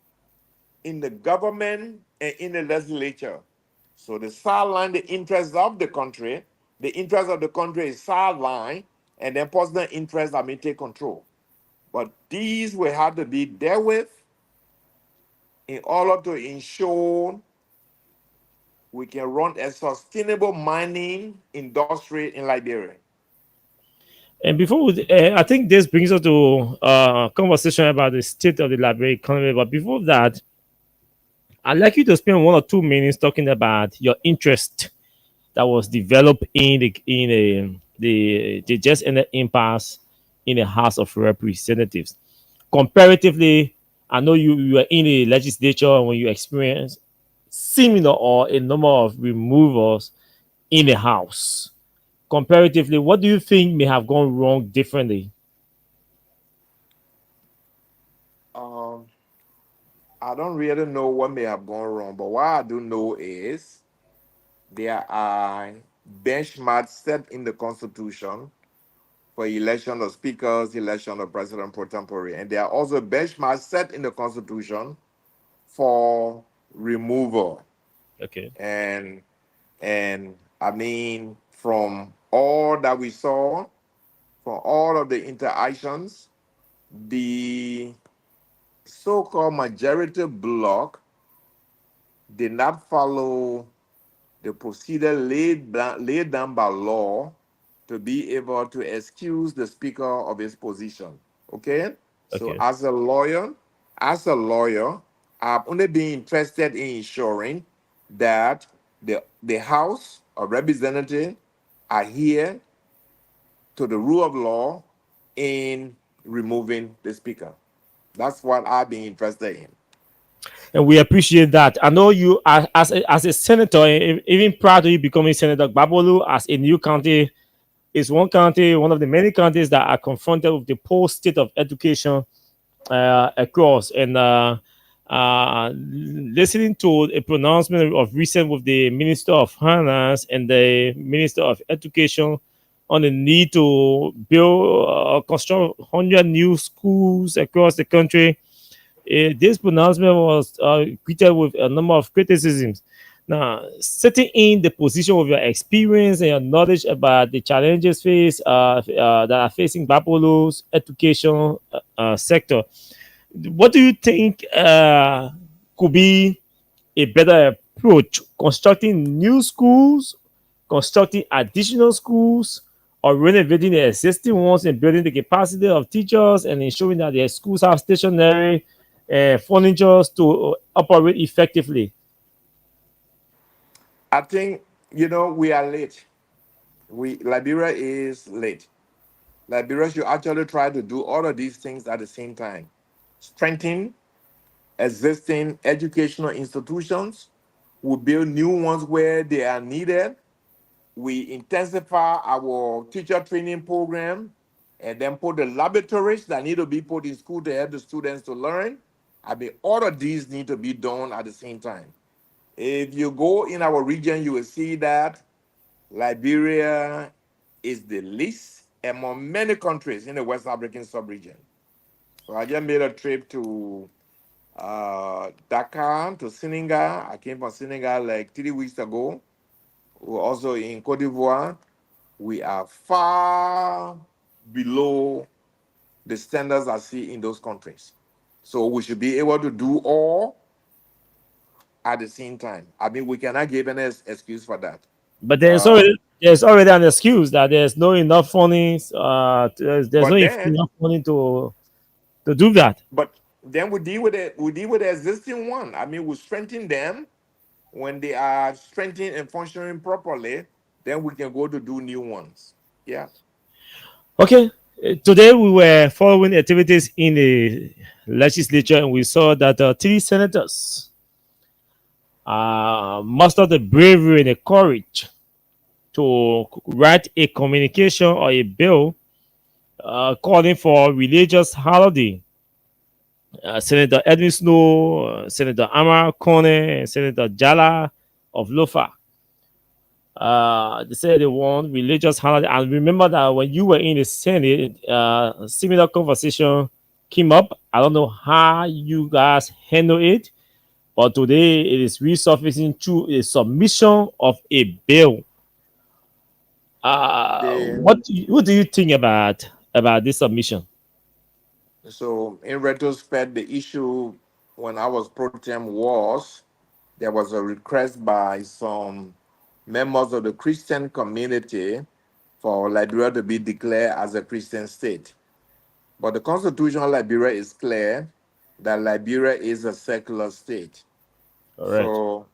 in the government and in the legislature. So the sideline the interest of the country, the interest of the country is sideline, and then personal interests are may take control. But these will have to be dealt with in order to ensure we can run a sustainable mining industry in Liberia. And before I think this brings us to conversation about the state of the Liberia economy. But before that, I'd like you to spend 1 or 2 minutes talking about your interest that was developed in the just ended impasse in the House of Representatives. Comparatively, I know you were in the legislature when you experienced similar or a number of removals in the House. Comparatively, what do you think may have gone wrong differently? Um, I don't really know what may have gone wrong, but what I do know is there are benchmarks set in the Constitution for election of speakers, election of president pro tempore, and there are also benchmarks set in the Constitution for removal. Okay. And I mean, from all that we saw, from all of the interactions, the so-called majority bloc did not follow the procedure laid down by law to be able to excuse the speaker of his position. Okay? So Okay. as a lawyer, I've only been interested in ensuring that the House of Representatives adhere to the rule of law in removing the speaker. That's what I've been interested in. And we appreciate that. I know you as a senator, even prior to you becoming Senator, Babolu, as a new county, is one county, one of the many counties that are confronted with the poor state of education across. And listening to a pronouncement of recent with the Minister of Finance and the Minister of Education on the need to build, construct 100 new schools across the country. This pronouncement was greeted with a number of criticisms. Now, sitting in the position of your experience and your knowledge about the challenges that are facing Bapolo's education sector, what do you think could be a better approach? Constructing new schools, constructing additional schools, or renovating the existing ones and building the capacity of teachers and ensuring that their schools have stationary furniture to operate effectively? I think, we are late. Liberia is late. Liberia should actually try to do all of these things at the same time. Strengthen existing educational institutions. We build new ones where they are needed. We intensify our teacher training program and then put the laboratories that need to be put in school to help the students to learn. I mean, all of these need to be done at the same time. If you go in our region, you will see that Liberia is the least among many countries in the West African sub-region. So I just made a trip to Dakar, to Senegal. I came from Senegal like 3 weeks ago. We're also in Cote d'Ivoire. We are far below the standards I see in those countries. So we should be able to do all at the same time. I mean, we cannot give an excuse for that. But there's already an excuse that there's no enough funding. There's no enough money to do that. But then we deal with it. We deal with the existing one. I mean, we strengthen them when they are strengthened and functioning properly. Then we can go to do new ones. Yeah. Okay. Today we were following activities in the legislature, and we saw that 3 senators mustered the bravery and the courage to write a communication or a bill calling for religious holiday. Senator Edwin Snow, Senator Amar Kone, and Senator Jala of Lofa. They said they want religious holiday. And remember that when you were in the Senate, similar conversation came up. I don't know how you guys handle it, but today it is resurfacing through a submission of a bill. They, What do you think about this submission? so in retrospect, the issue when I was pro tem was there was a request by some members of the Christian community for Liberia to be declared as a Christian state. But the constitution of Liberia is clear that Liberia is a secular state. Correct. So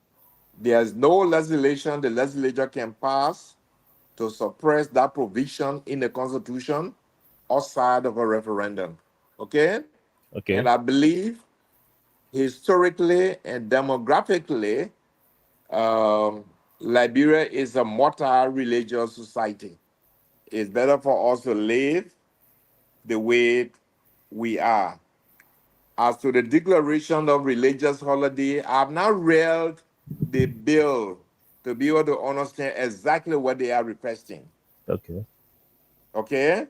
there's no legislation the legislature can pass to suppress that provision in the constitution outside of a referendum. Okay? Okay. And I believe historically and demographically, Liberia is a multi-religious society. It's better for us to live the way we are. As to the declaration of religious holiday, I've now read the bill to be able to understand exactly what they are requesting. Okay. Okay?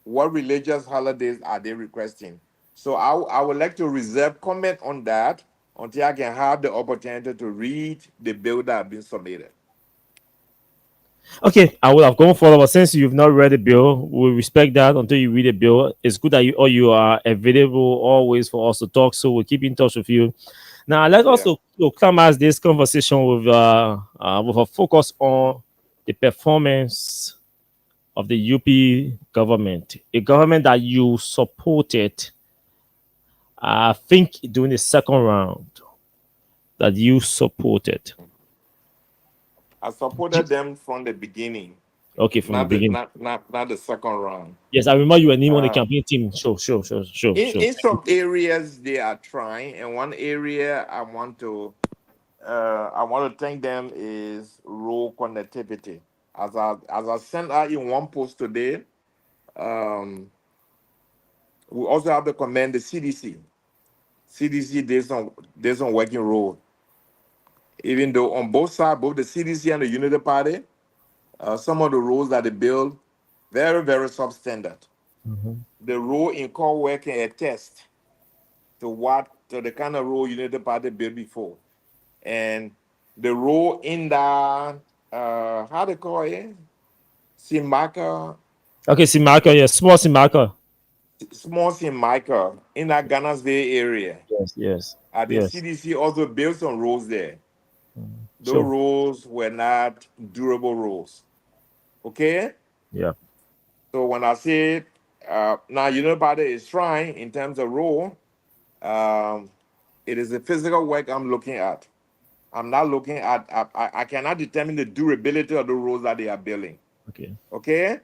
What religious holidays are they requesting? So I would like to reserve comment on that until I can have the opportunity to read the bill that has been submitted. Okay, I would have gone further, but since you've not read the bill, we respect that until you read the bill. It's good that you are available always for us to talk, so we'll keep in touch with you. Now, let's also climax this conversation with a focus on the performance of the UP government, a government that you supported. I think during the second round that you supported. I supported them from the beginning. Okay, from the beginning. Not the second round. Yes, I remember you were named on the campaign team. Sure. In some areas they are trying, and one area I want to thank them is road connectivity. As I sent out in one post today, we also have to commend the CDC. CDC did some working road. Even though on both sides, both the CDC and the Unity Party, some of the roads that they build, very, very substandard. The road in Cornwall can attest to the kind of road Unity Party built before. And the road in the, how they call it? Simaka. Okay, Simaka, yes, small Simaka. Small Simaka in that Ghana's area. Yes. The CDC also built some roads there. Those roads were not durable roads. Okay? Yeah. So when I say now Unity Party is trying in terms of road, it is the physical work I'm looking at. I'm not looking at, I cannot determine the durability of the roads that they are building. Okay?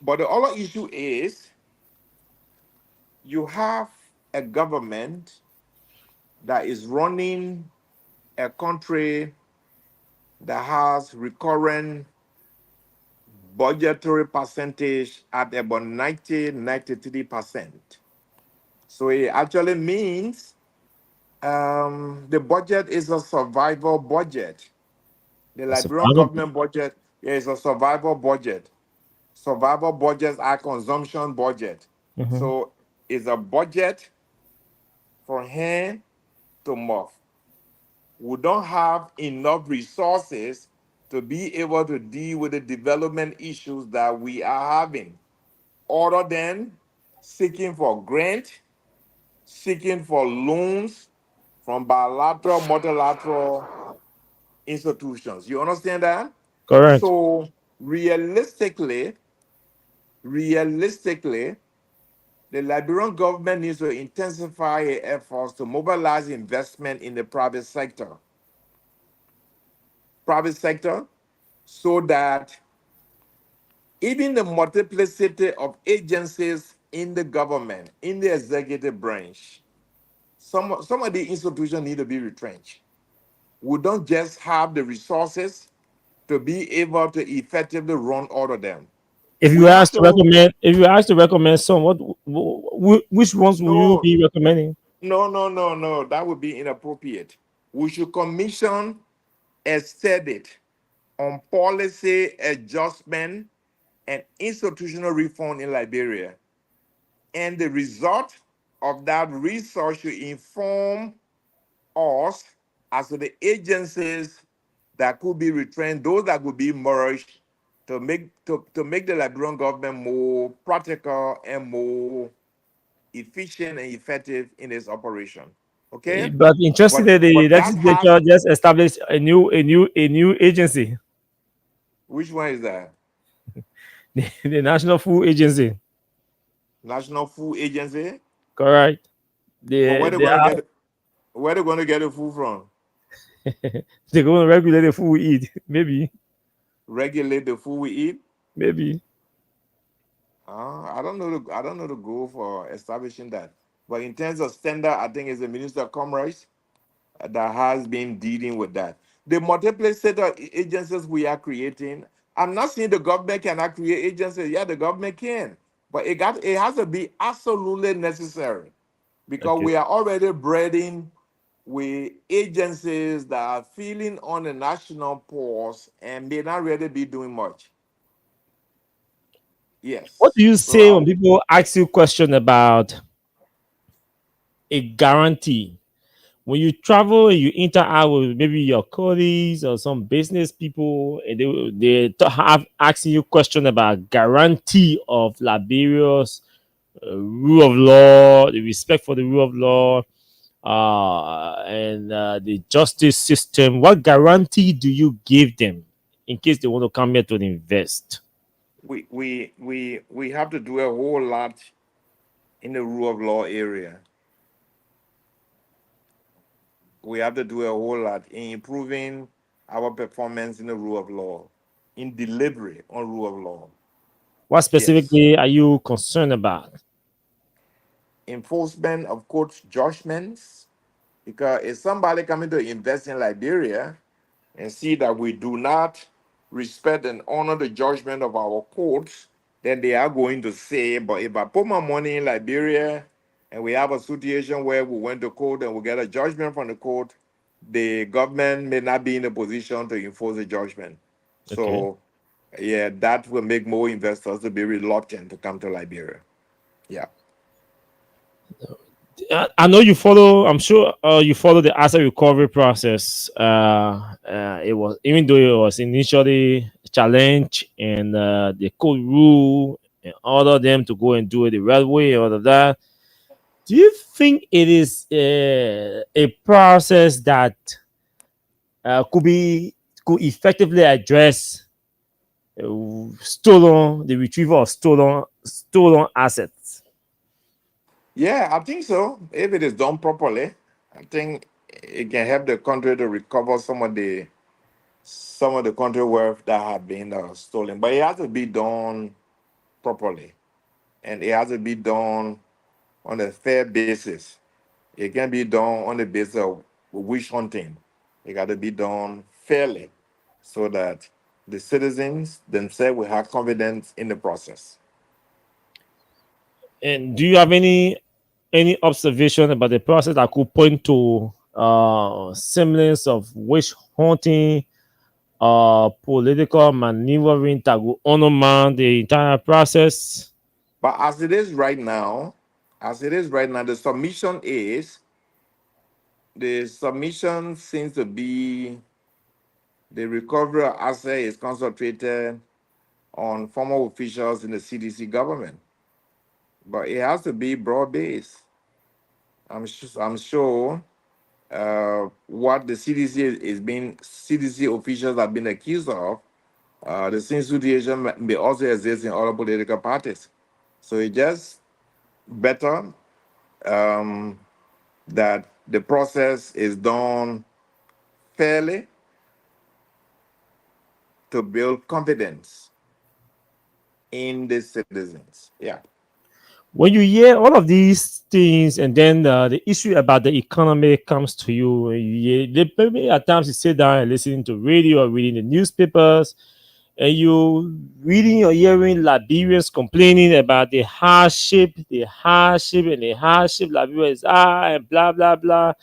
But the other issue is you have a government that is running a country that has recurrent budgetary percentage at about 93%. So it actually means the budget is a survival budget. The Liberian government budget is a survival budget. Survival budgets are consumption budget. So it's a budget from hand to mouth. We don't have enough resources to be able to deal with the development issues that we are having, other than seeking for grant, seeking for loans from bilateral, multilateral institutions. You understand that? Correct. So realistically, the Liberian government needs to intensify its efforts to mobilize investment in the private sector. So that even the multiplicity of agencies in the government, in the executive branch, some of the institutions need to be retrenched. We don't just have the resources to be able to effectively run all of them. If you ask to recommend some, which ones will you be recommending? No. That would be inappropriate. We should commission a study on policy adjustment and institutional reform in Liberia. And the result of that research should inform us as to the agencies that could be retrained, those that could be merged to make the Liberian government more practical and more efficient and effective in its operation. Okay? But interestingly, the But that has, legislature just established a new agency, which one is that? the National Food Agency. National Food Agency? Correct. But where they going to get the food from? They're going to regulate the food we eat. Maybe. Regulate the food we eat? Maybe. I don't know the goal for establishing that. But in terms of standard, I think it's the Minister of Commerce that has been dealing with that. The multiple set of agencies we are creating, I'm not saying the government cannot create agencies. Yeah, the government can. But it has to be absolutely necessary, because we are already breeding with agencies that are feeling on the national pulse and may not really be doing much. Yes. What do you say when people ask you a question about a guarantee? When you travel and you interact with maybe your colleagues or some business people, and they have asking you question about guarantee of Liberia's rule of law, the respect for the rule of law, and the justice system. What guarantee do you give them in case they want to come here to invest? We have to do a whole lot in the rule of law area. We have to do a whole lot in improving our performance in the rule of law, in delivery on rule of law. What specifically are you concerned about? Enforcement of court judgments, because if somebody coming to invest in Liberia and see that we do not respect and honor the judgment of our courts, then they are going to say, but if I put my money in Liberia and we have a situation where we went to court and we get a judgment from the court, the government may not be in a position to enforce the judgment. So, yeah, that will make more investors to be reluctant to come to Liberia. Yeah. I know you follow. I'm sure you follow the asset recovery process. It was, even though it was initially a challenge, and the court rule and order them to go and do it the right way, all of that. Do you think it is a process that could effectively address the retrieval of stolen assets? Yeah, I think so. If it is done properly, I think it can help the country to recover some of the country wealth that have been stolen. But it has to be done properly, and it has to be done on a fair basis. It can be done on the basis of witch hunting. It got to be done fairly, so that the citizens themselves will have confidence in the process. And do you have any observation about the process that could point to semblance of witch hunting, political maneuvering that will undermine the entire process? But as it is right now, the submission seems to be the recovery of asset is concentrated on former officials in the CDC government. But it has to be broad-based. I'm sure what the CDC officials have been accused of, the same situation may also exist in other political parties. So it's just better that the process is done fairly to build confidence in the citizens. Yeah. When you hear all of these things, and then the issue about the economy comes to you, maybe at times you sit down and listen to radio or reading the newspapers, and you reading or hearing Liberians complaining about the hardship Liberia is and blah blah blah.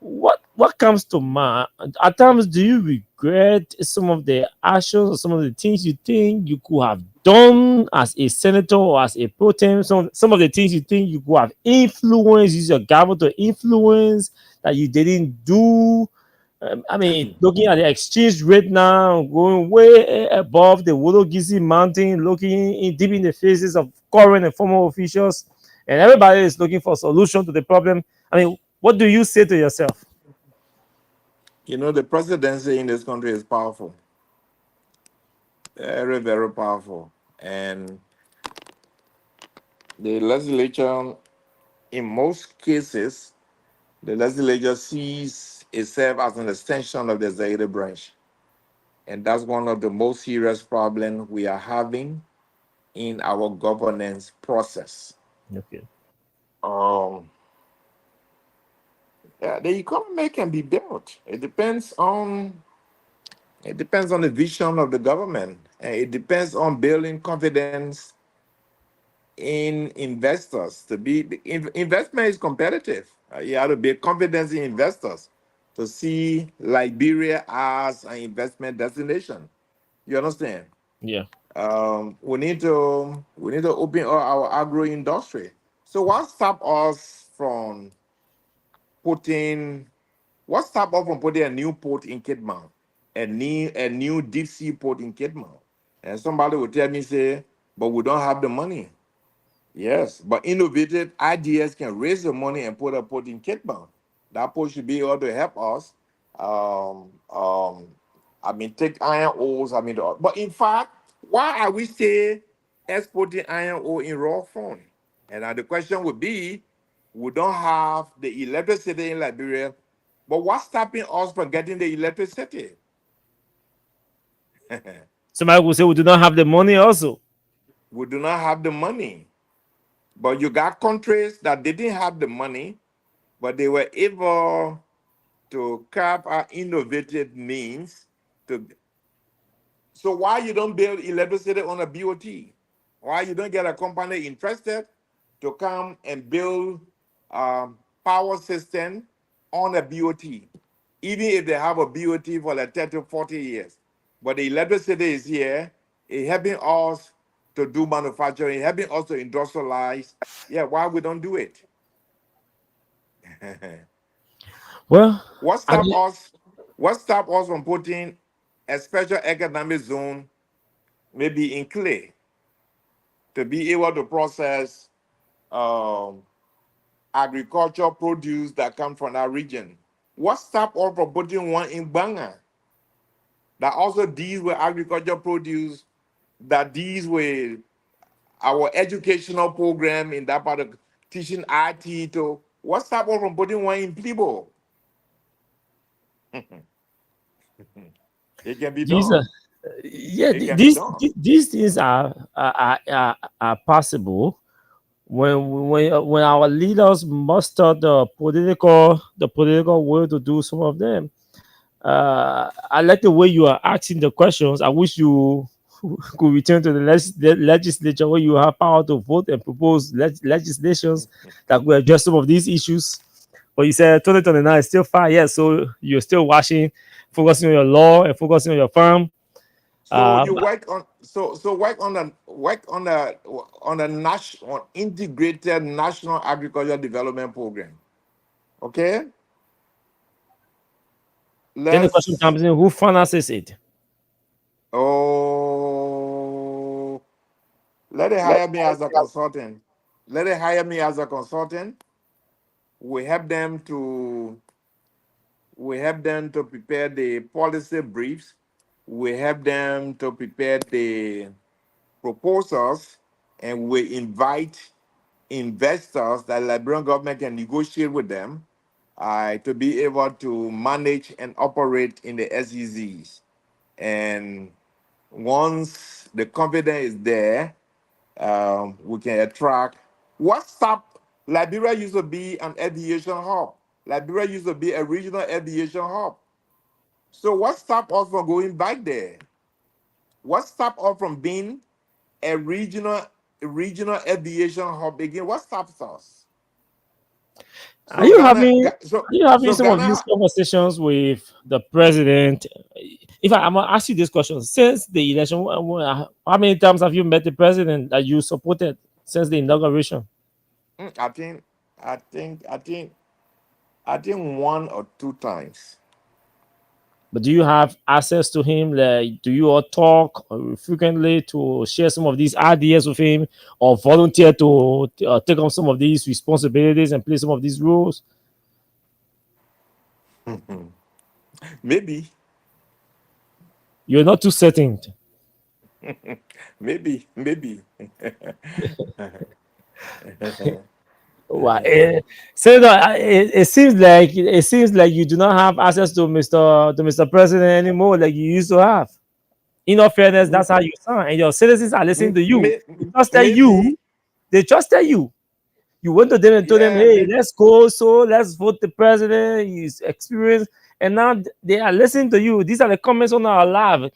what comes to mind at times? Do you regret some of the actions or some of the things you think you could have done as a senator or as a pro tem? Some of the things you think you could have influenced, use your gavel to influence that you didn't do. I mean, looking at the exchange rate now, going way above the Wologisi Mountain, looking deep in the faces of current and former officials, and everybody is looking for a solution to the problem. I mean, what do you say to yourself? You know, the presidency in this country is powerful, very, very powerful. And the legislature, in most cases, the legislature sees itself as an extension of the executive branch. And that's one of the most serious problems we are having in our governance process. Okay. Yeah, the economy can be built. It depends on the vision of the government. And it depends on building confidence in investors. Investment is competitive. You have to build confidence in investors to see Liberia as an investment destination. You understand? Yeah. We need to open up our agro industry. So what stop us from putting a new port in Kidman, a new deep sea port in Kidman? And somebody will tell me, say, but we don't have the money. Yes, but innovative ideas can raise the money and put a port in Kidman. That port should be able to help us. Take iron ores. But in fact, why are we still exporting iron ore in raw form? And now the question would be, we don't have the electricity in Liberia, but what's stopping us from getting the electricity? Somebody will say we do not have the money also. We do not have the money. But you got countries that didn't have the money, but they were able to carve out innovative means to. So why you don't build electricity on a BOT? Why you don't get a company interested to come and build power system on a BOT, even if they have a BOT for like 30, 40 years. But the electricity is here, it's helping us to do manufacturing, helping us to industrialize. Yeah, why we don't do it? Well, What stop us from putting a special economic zone, maybe in Clay, to be able to process agricultural produce that come from our region? What stop us from putting one in Banga that also deals with agricultural produce, that deals with our educational program in that part of teaching IT to? What stop us from putting one in Plibo? It can be these done. It can be done. these things are possible when our leaders muster the political will to do some of them. I like the way you are asking the questions. I wish you could return to the legislature where you have power to vote and propose legislations that will address some of these issues. But you said 2029 is still far, yes. So you're still focusing on your law and focusing on your firm. So you work on on integrated national agricultural development program. Okay. Then the question comes in: who finances it? Oh, let it hire me as a consultant. Let it hire me as a consultant. We help them to prepare the policy briefs. We help them to prepare the proposals, and we invite investors that Liberian government can negotiate with them to be able to manage and operate in the SEZs. And once the confidence is there, we can attract. What stopped Liberia used to be an aviation hub. Liberia used to be a regional aviation hub. So what stopped us from going back there? What stopped us from being a regional aviation hub again? What stops us? Are So you Ghana, having so some of these Ghana, conversations with the president? If I'm gonna ask you this question, since the election, how many times have you met the president that you supported since the inauguration? I think 1 or 2 times. But do you have access to him? Like, do you all talk frequently to share some of these ideas with him, or volunteer to take on some of these responsibilities and play some of these roles? Maybe, You're not too certain. maybe. Wow. Senator, it seems like you do not have access to Mr. President anymore, like you used to have. In all fairness, that's how you sound, and your citizens are listening M- to you. may- They trusted Maybe, you. They trusted you. You went to them and told them, yeah, "Hey, maybe. let's go. So let's vote the president. He's experienced." And now they are listening to you. These are the comments on our live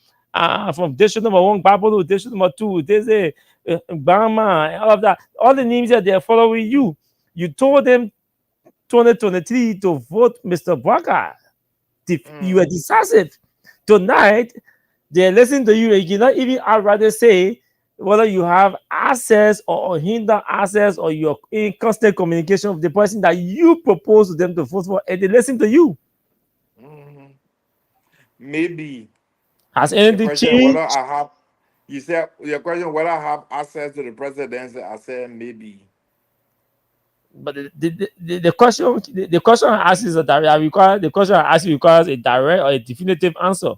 from district number 1, Babolo, district number 2, there's a Bama, and all of that. All the names that they're following you. You told them 2023 to vote Mr. Baka. You were decisive. Tonight, they're listening to you. You cannot even rather say whether you have access or hinder access, or you're in constant communication with the person that you propose to them to vote for, and they listen to you. Maybe. Has Your anything question whether changed? I have, you said your question whether I have access to the presidency. I said maybe. But the question I ask is the question I ask you requires a direct or a definitive answer.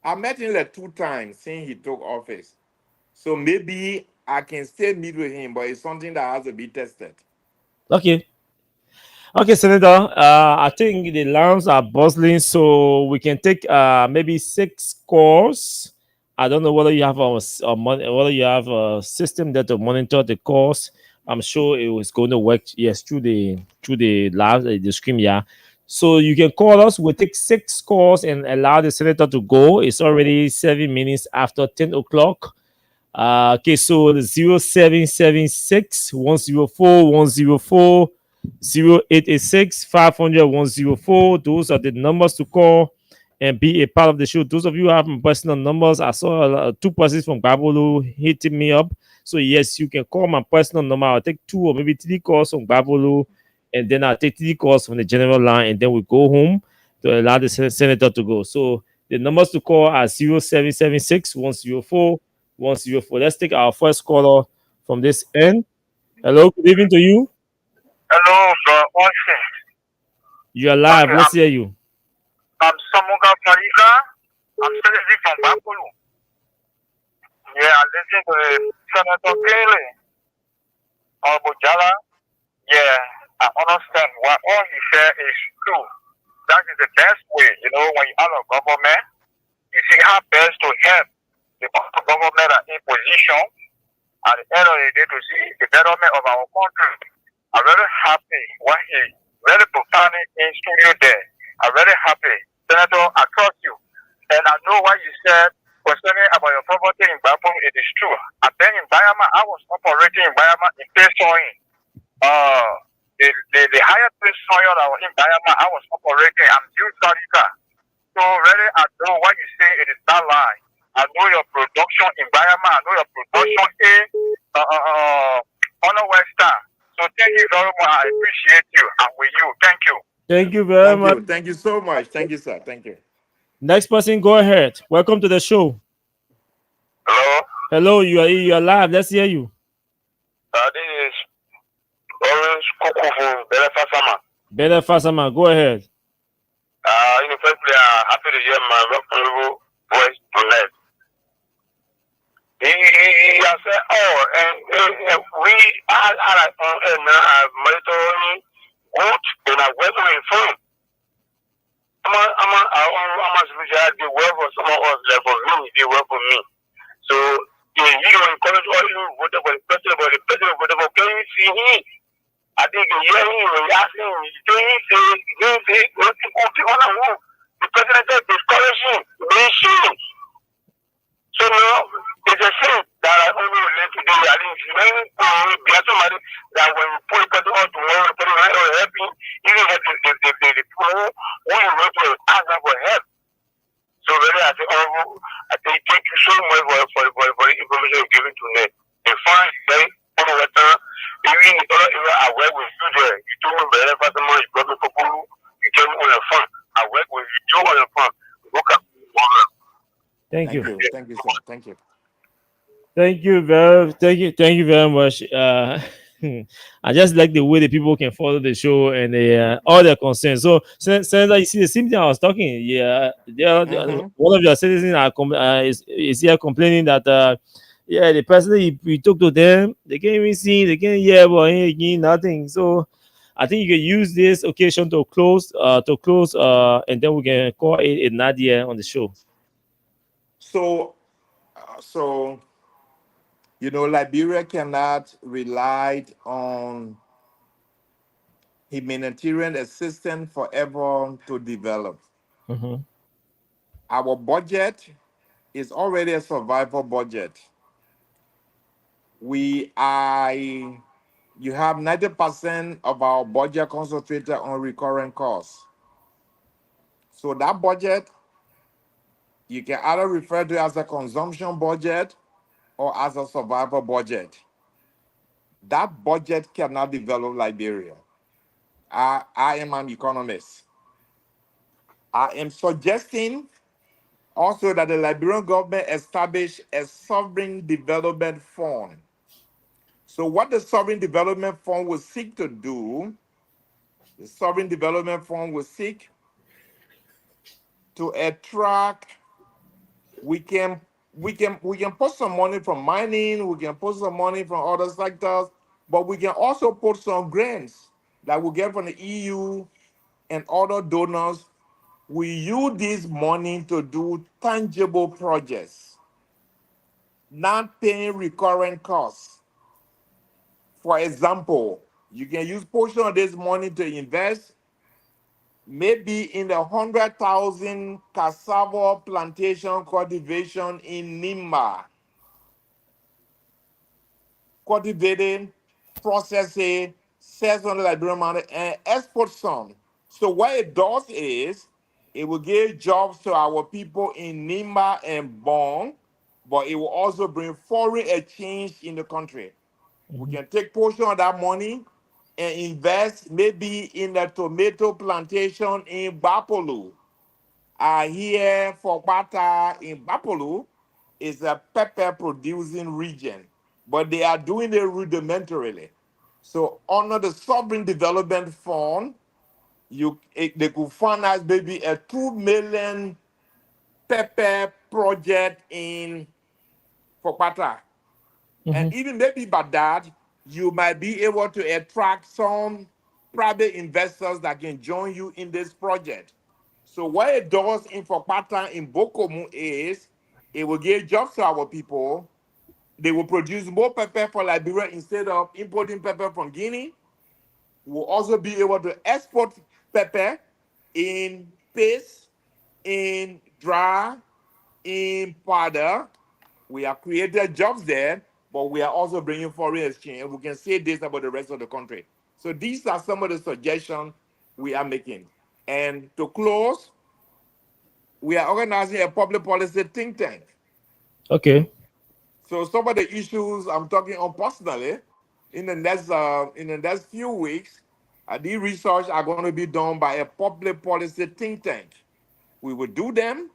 I met him like 2 times since he took office. So maybe I can still meet with him, but it's something that has to be tested. Okay. Okay, Senator. I think the lines are bustling, so we can take maybe 6 calls. I don't know whether you have whether you have a system that to monitor the calls. I'm sure it was going to work. Yes, through the live the screen. Yeah. So you can call us. We'll take 6 calls and allow the senator to go. It's already 7 minutes after 10 o'clock. Okay, so the 0776 104 104 0886 500 104. Those are the numbers to call and be a part of the show. Those of you who have my personal numbers, I saw 2 persons from Babolo hitting me up. So yes, you can call my personal number. I'll take 2 or maybe 3 calls from Babolo, and then I'll take 3 calls from the general line, and then we go home to allow the senator to go. So the numbers to call are 0776 104 104. Let's take our first caller from this end. Hello, good evening to you. Hello, bro. You are live. Okay, Let's hear you. I'm Samuka Farika. I'm citizen from Bakulu. Yeah, I listen to Senator Kelly or Bojala. Yeah, I understand what all he said is true. That is the best way, when you are a government, you see how best to help the government that are in position at the end of the day to see the betterment of our country. I'm very happy when he very profoundly in studio there. I'm very happy. Senator, I trust you. And I know what you said concerning about your property in Bapum. It is true. I've been in Bayama. I was operating in Bayama in Pesoin. The higher place soil that was in Bayama, I was operating. I'm still Sarika. So really, I know what you say. It is not lie. I know your production in Bayama. I know your production in Honor Western. So thank you very much. I appreciate you. I'm with you. Thank you. Thank you very much. Thank you so much. Thank you, sir. Thank you. Next person, go ahead. Welcome to the show. Hello. Hello, you are live. Let's hear you. This is Orange Coco from Bele Fasama. Bele Fasama, go ahead. In the first place, I'm happy to hear my honorable voice tonight. He has said, and we are monitoring good and are well informed. I'm the work for some of us, like for me, they work for me. So, you encourage all you vote for the president, can you see him? I think you hear him when you ask him, do you say, what people on the wall? The president said, discourage him, so now, it's a shame that I only relate to the reality. When we have somebody that when we put it on tomorrow, put it will help you. Even if the people who you work with ask them for help. So really, I say thank you so much for the information you're giving to me. In fact, very even if I work with you there, you told me very fast amount, you got me for you came on your phone. I work with you on your phone. Look at Thank you. Thank you, sir. Thank you. Thank you very much. I just like the way the people can follow the show and all their concerns. So, Senator, you see the same thing I was talking. Yeah, one of your citizens is here complaining that the person he talked to them, they can't even see, they can't hear, but ain't nothing. So, I think you can use this occasion to close, and then we can call it Nadia on the show. So, Liberia cannot rely on humanitarian assistance forever to develop. Mm-hmm. Our budget is already a survival budget. You have 90% of our budget concentrated on recurrent costs. So that budget, you can either refer to it as a consumption budget or as a survival budget. That budget cannot develop Liberia. I am an economist. I am suggesting also that the Liberian government establish a sovereign development fund. So what the sovereign development fund will seek to do, the sovereign development fund will seek to attract, we can put some money from mining, we can put some money from other sectors, but we can also put some grants that we get from the EU and other donors. We use this money to do tangible projects, not paying recurrent costs. For example, you can use portion of this money to invest maybe in the 100,000 cassava plantation cultivation in Nimba. Cultivating, processing, sell some Liberian money, and export some. So what it does is, it will give jobs to our people in Nimba and Bong, but it will also bring foreign exchange in the country. We can take portion of that money and invest maybe in the tomato plantation in Bapolu. Here for Bata in Bapolu is a pepper producing region, but they are doing it rudimentarily. So under the Sovereign Development Fund, they could finance maybe a 2 million pepper project in Fokpata. And even maybe by that, you might be able to attract some private investors that can join you in this project. So what it does in Fokpata, in Bokomu, is it will give jobs to our people. They will produce more pepper for Liberia instead of importing pepper from Guinea. We'll also be able to export pepper in paste, in dry, in powder. We have created jobs there, but we are also bringing foreign exchange. And we can say this about the rest of the country. So these are some of the suggestions we are making. And to close, we are organizing a public policy think tank. Okay. So some of the issues I'm talking on personally, in the next few weeks, these research are going to be done by a public policy think tank. We will do them,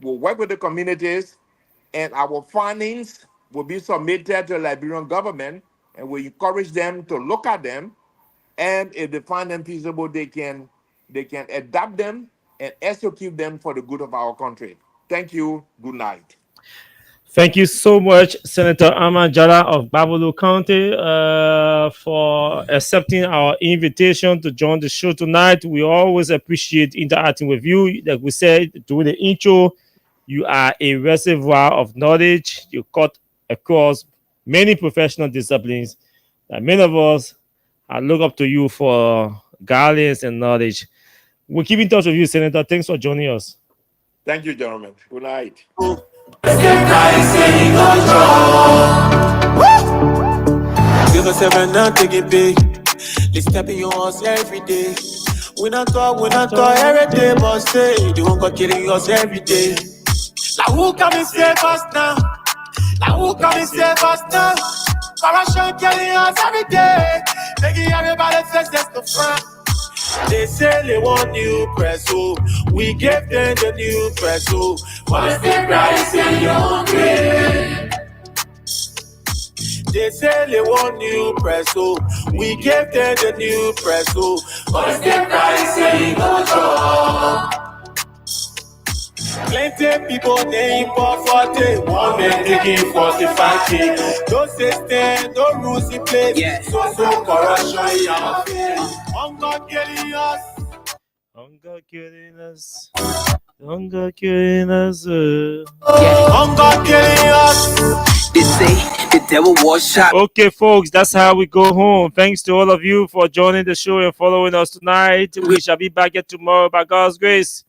we'll work with the communities, and our findings will be submitted to the Liberian government, and we encourage them to look at them, and if they find them feasible, they can adapt them and execute them for the good of our country. Thank you. Good night. Thank you so much, Senator Ahmad Jalloh of Bapolu County, for accepting our invitation to join the show tonight. We always appreciate interacting with you. Like we said during the intro, you are a reservoir of knowledge. You cut across many professional disciplines. Many of us look up to you for guidance and knowledge. We'll keep in touch with you, Senator. Thanks for joining us. Thank you, gentlemen. Good night. Give us 7 now, take it big. They stepping on us every day. We not talk every day, but say they won't go killing us every day. Now who come and save us now? Now who come and save us now? Corruption killing us every day, making everybody face the front. They say they want new press, so we gave them the new press, so what's the price in your grave? They say they want new press, so we gave them the new press, so what's the price in your job? Plenty people they import 40, one man taking 45K. Don't say stand, no rules in place. Yeah. So corruption in our face. Hunger killing us. Hunger killing us. Hunger killing us. Hunger killing us. They say the devil was shot. Okay, folks, that's how we go home. Thanks to all of you for joining the show and following us tonight. We shall be back here tomorrow by God's grace.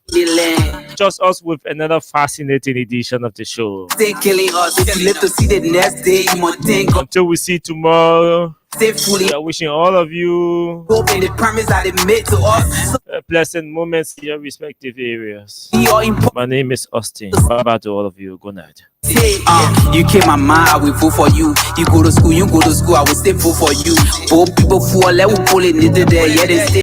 Just us with another fascinating edition of the show. They killing us. If you live to see the next day, you might think. Until we see tomorrow, Safely. we are wishing all of you Hoping the promise that they made to us. pleasant moments in your respective areas. You're important. My name is Austin. Bye bye to all of you. Good night. You came my mind, I will vote for you. You go to school, I will stay vote for you. Both people for let we pull it into there, yeah, they stay.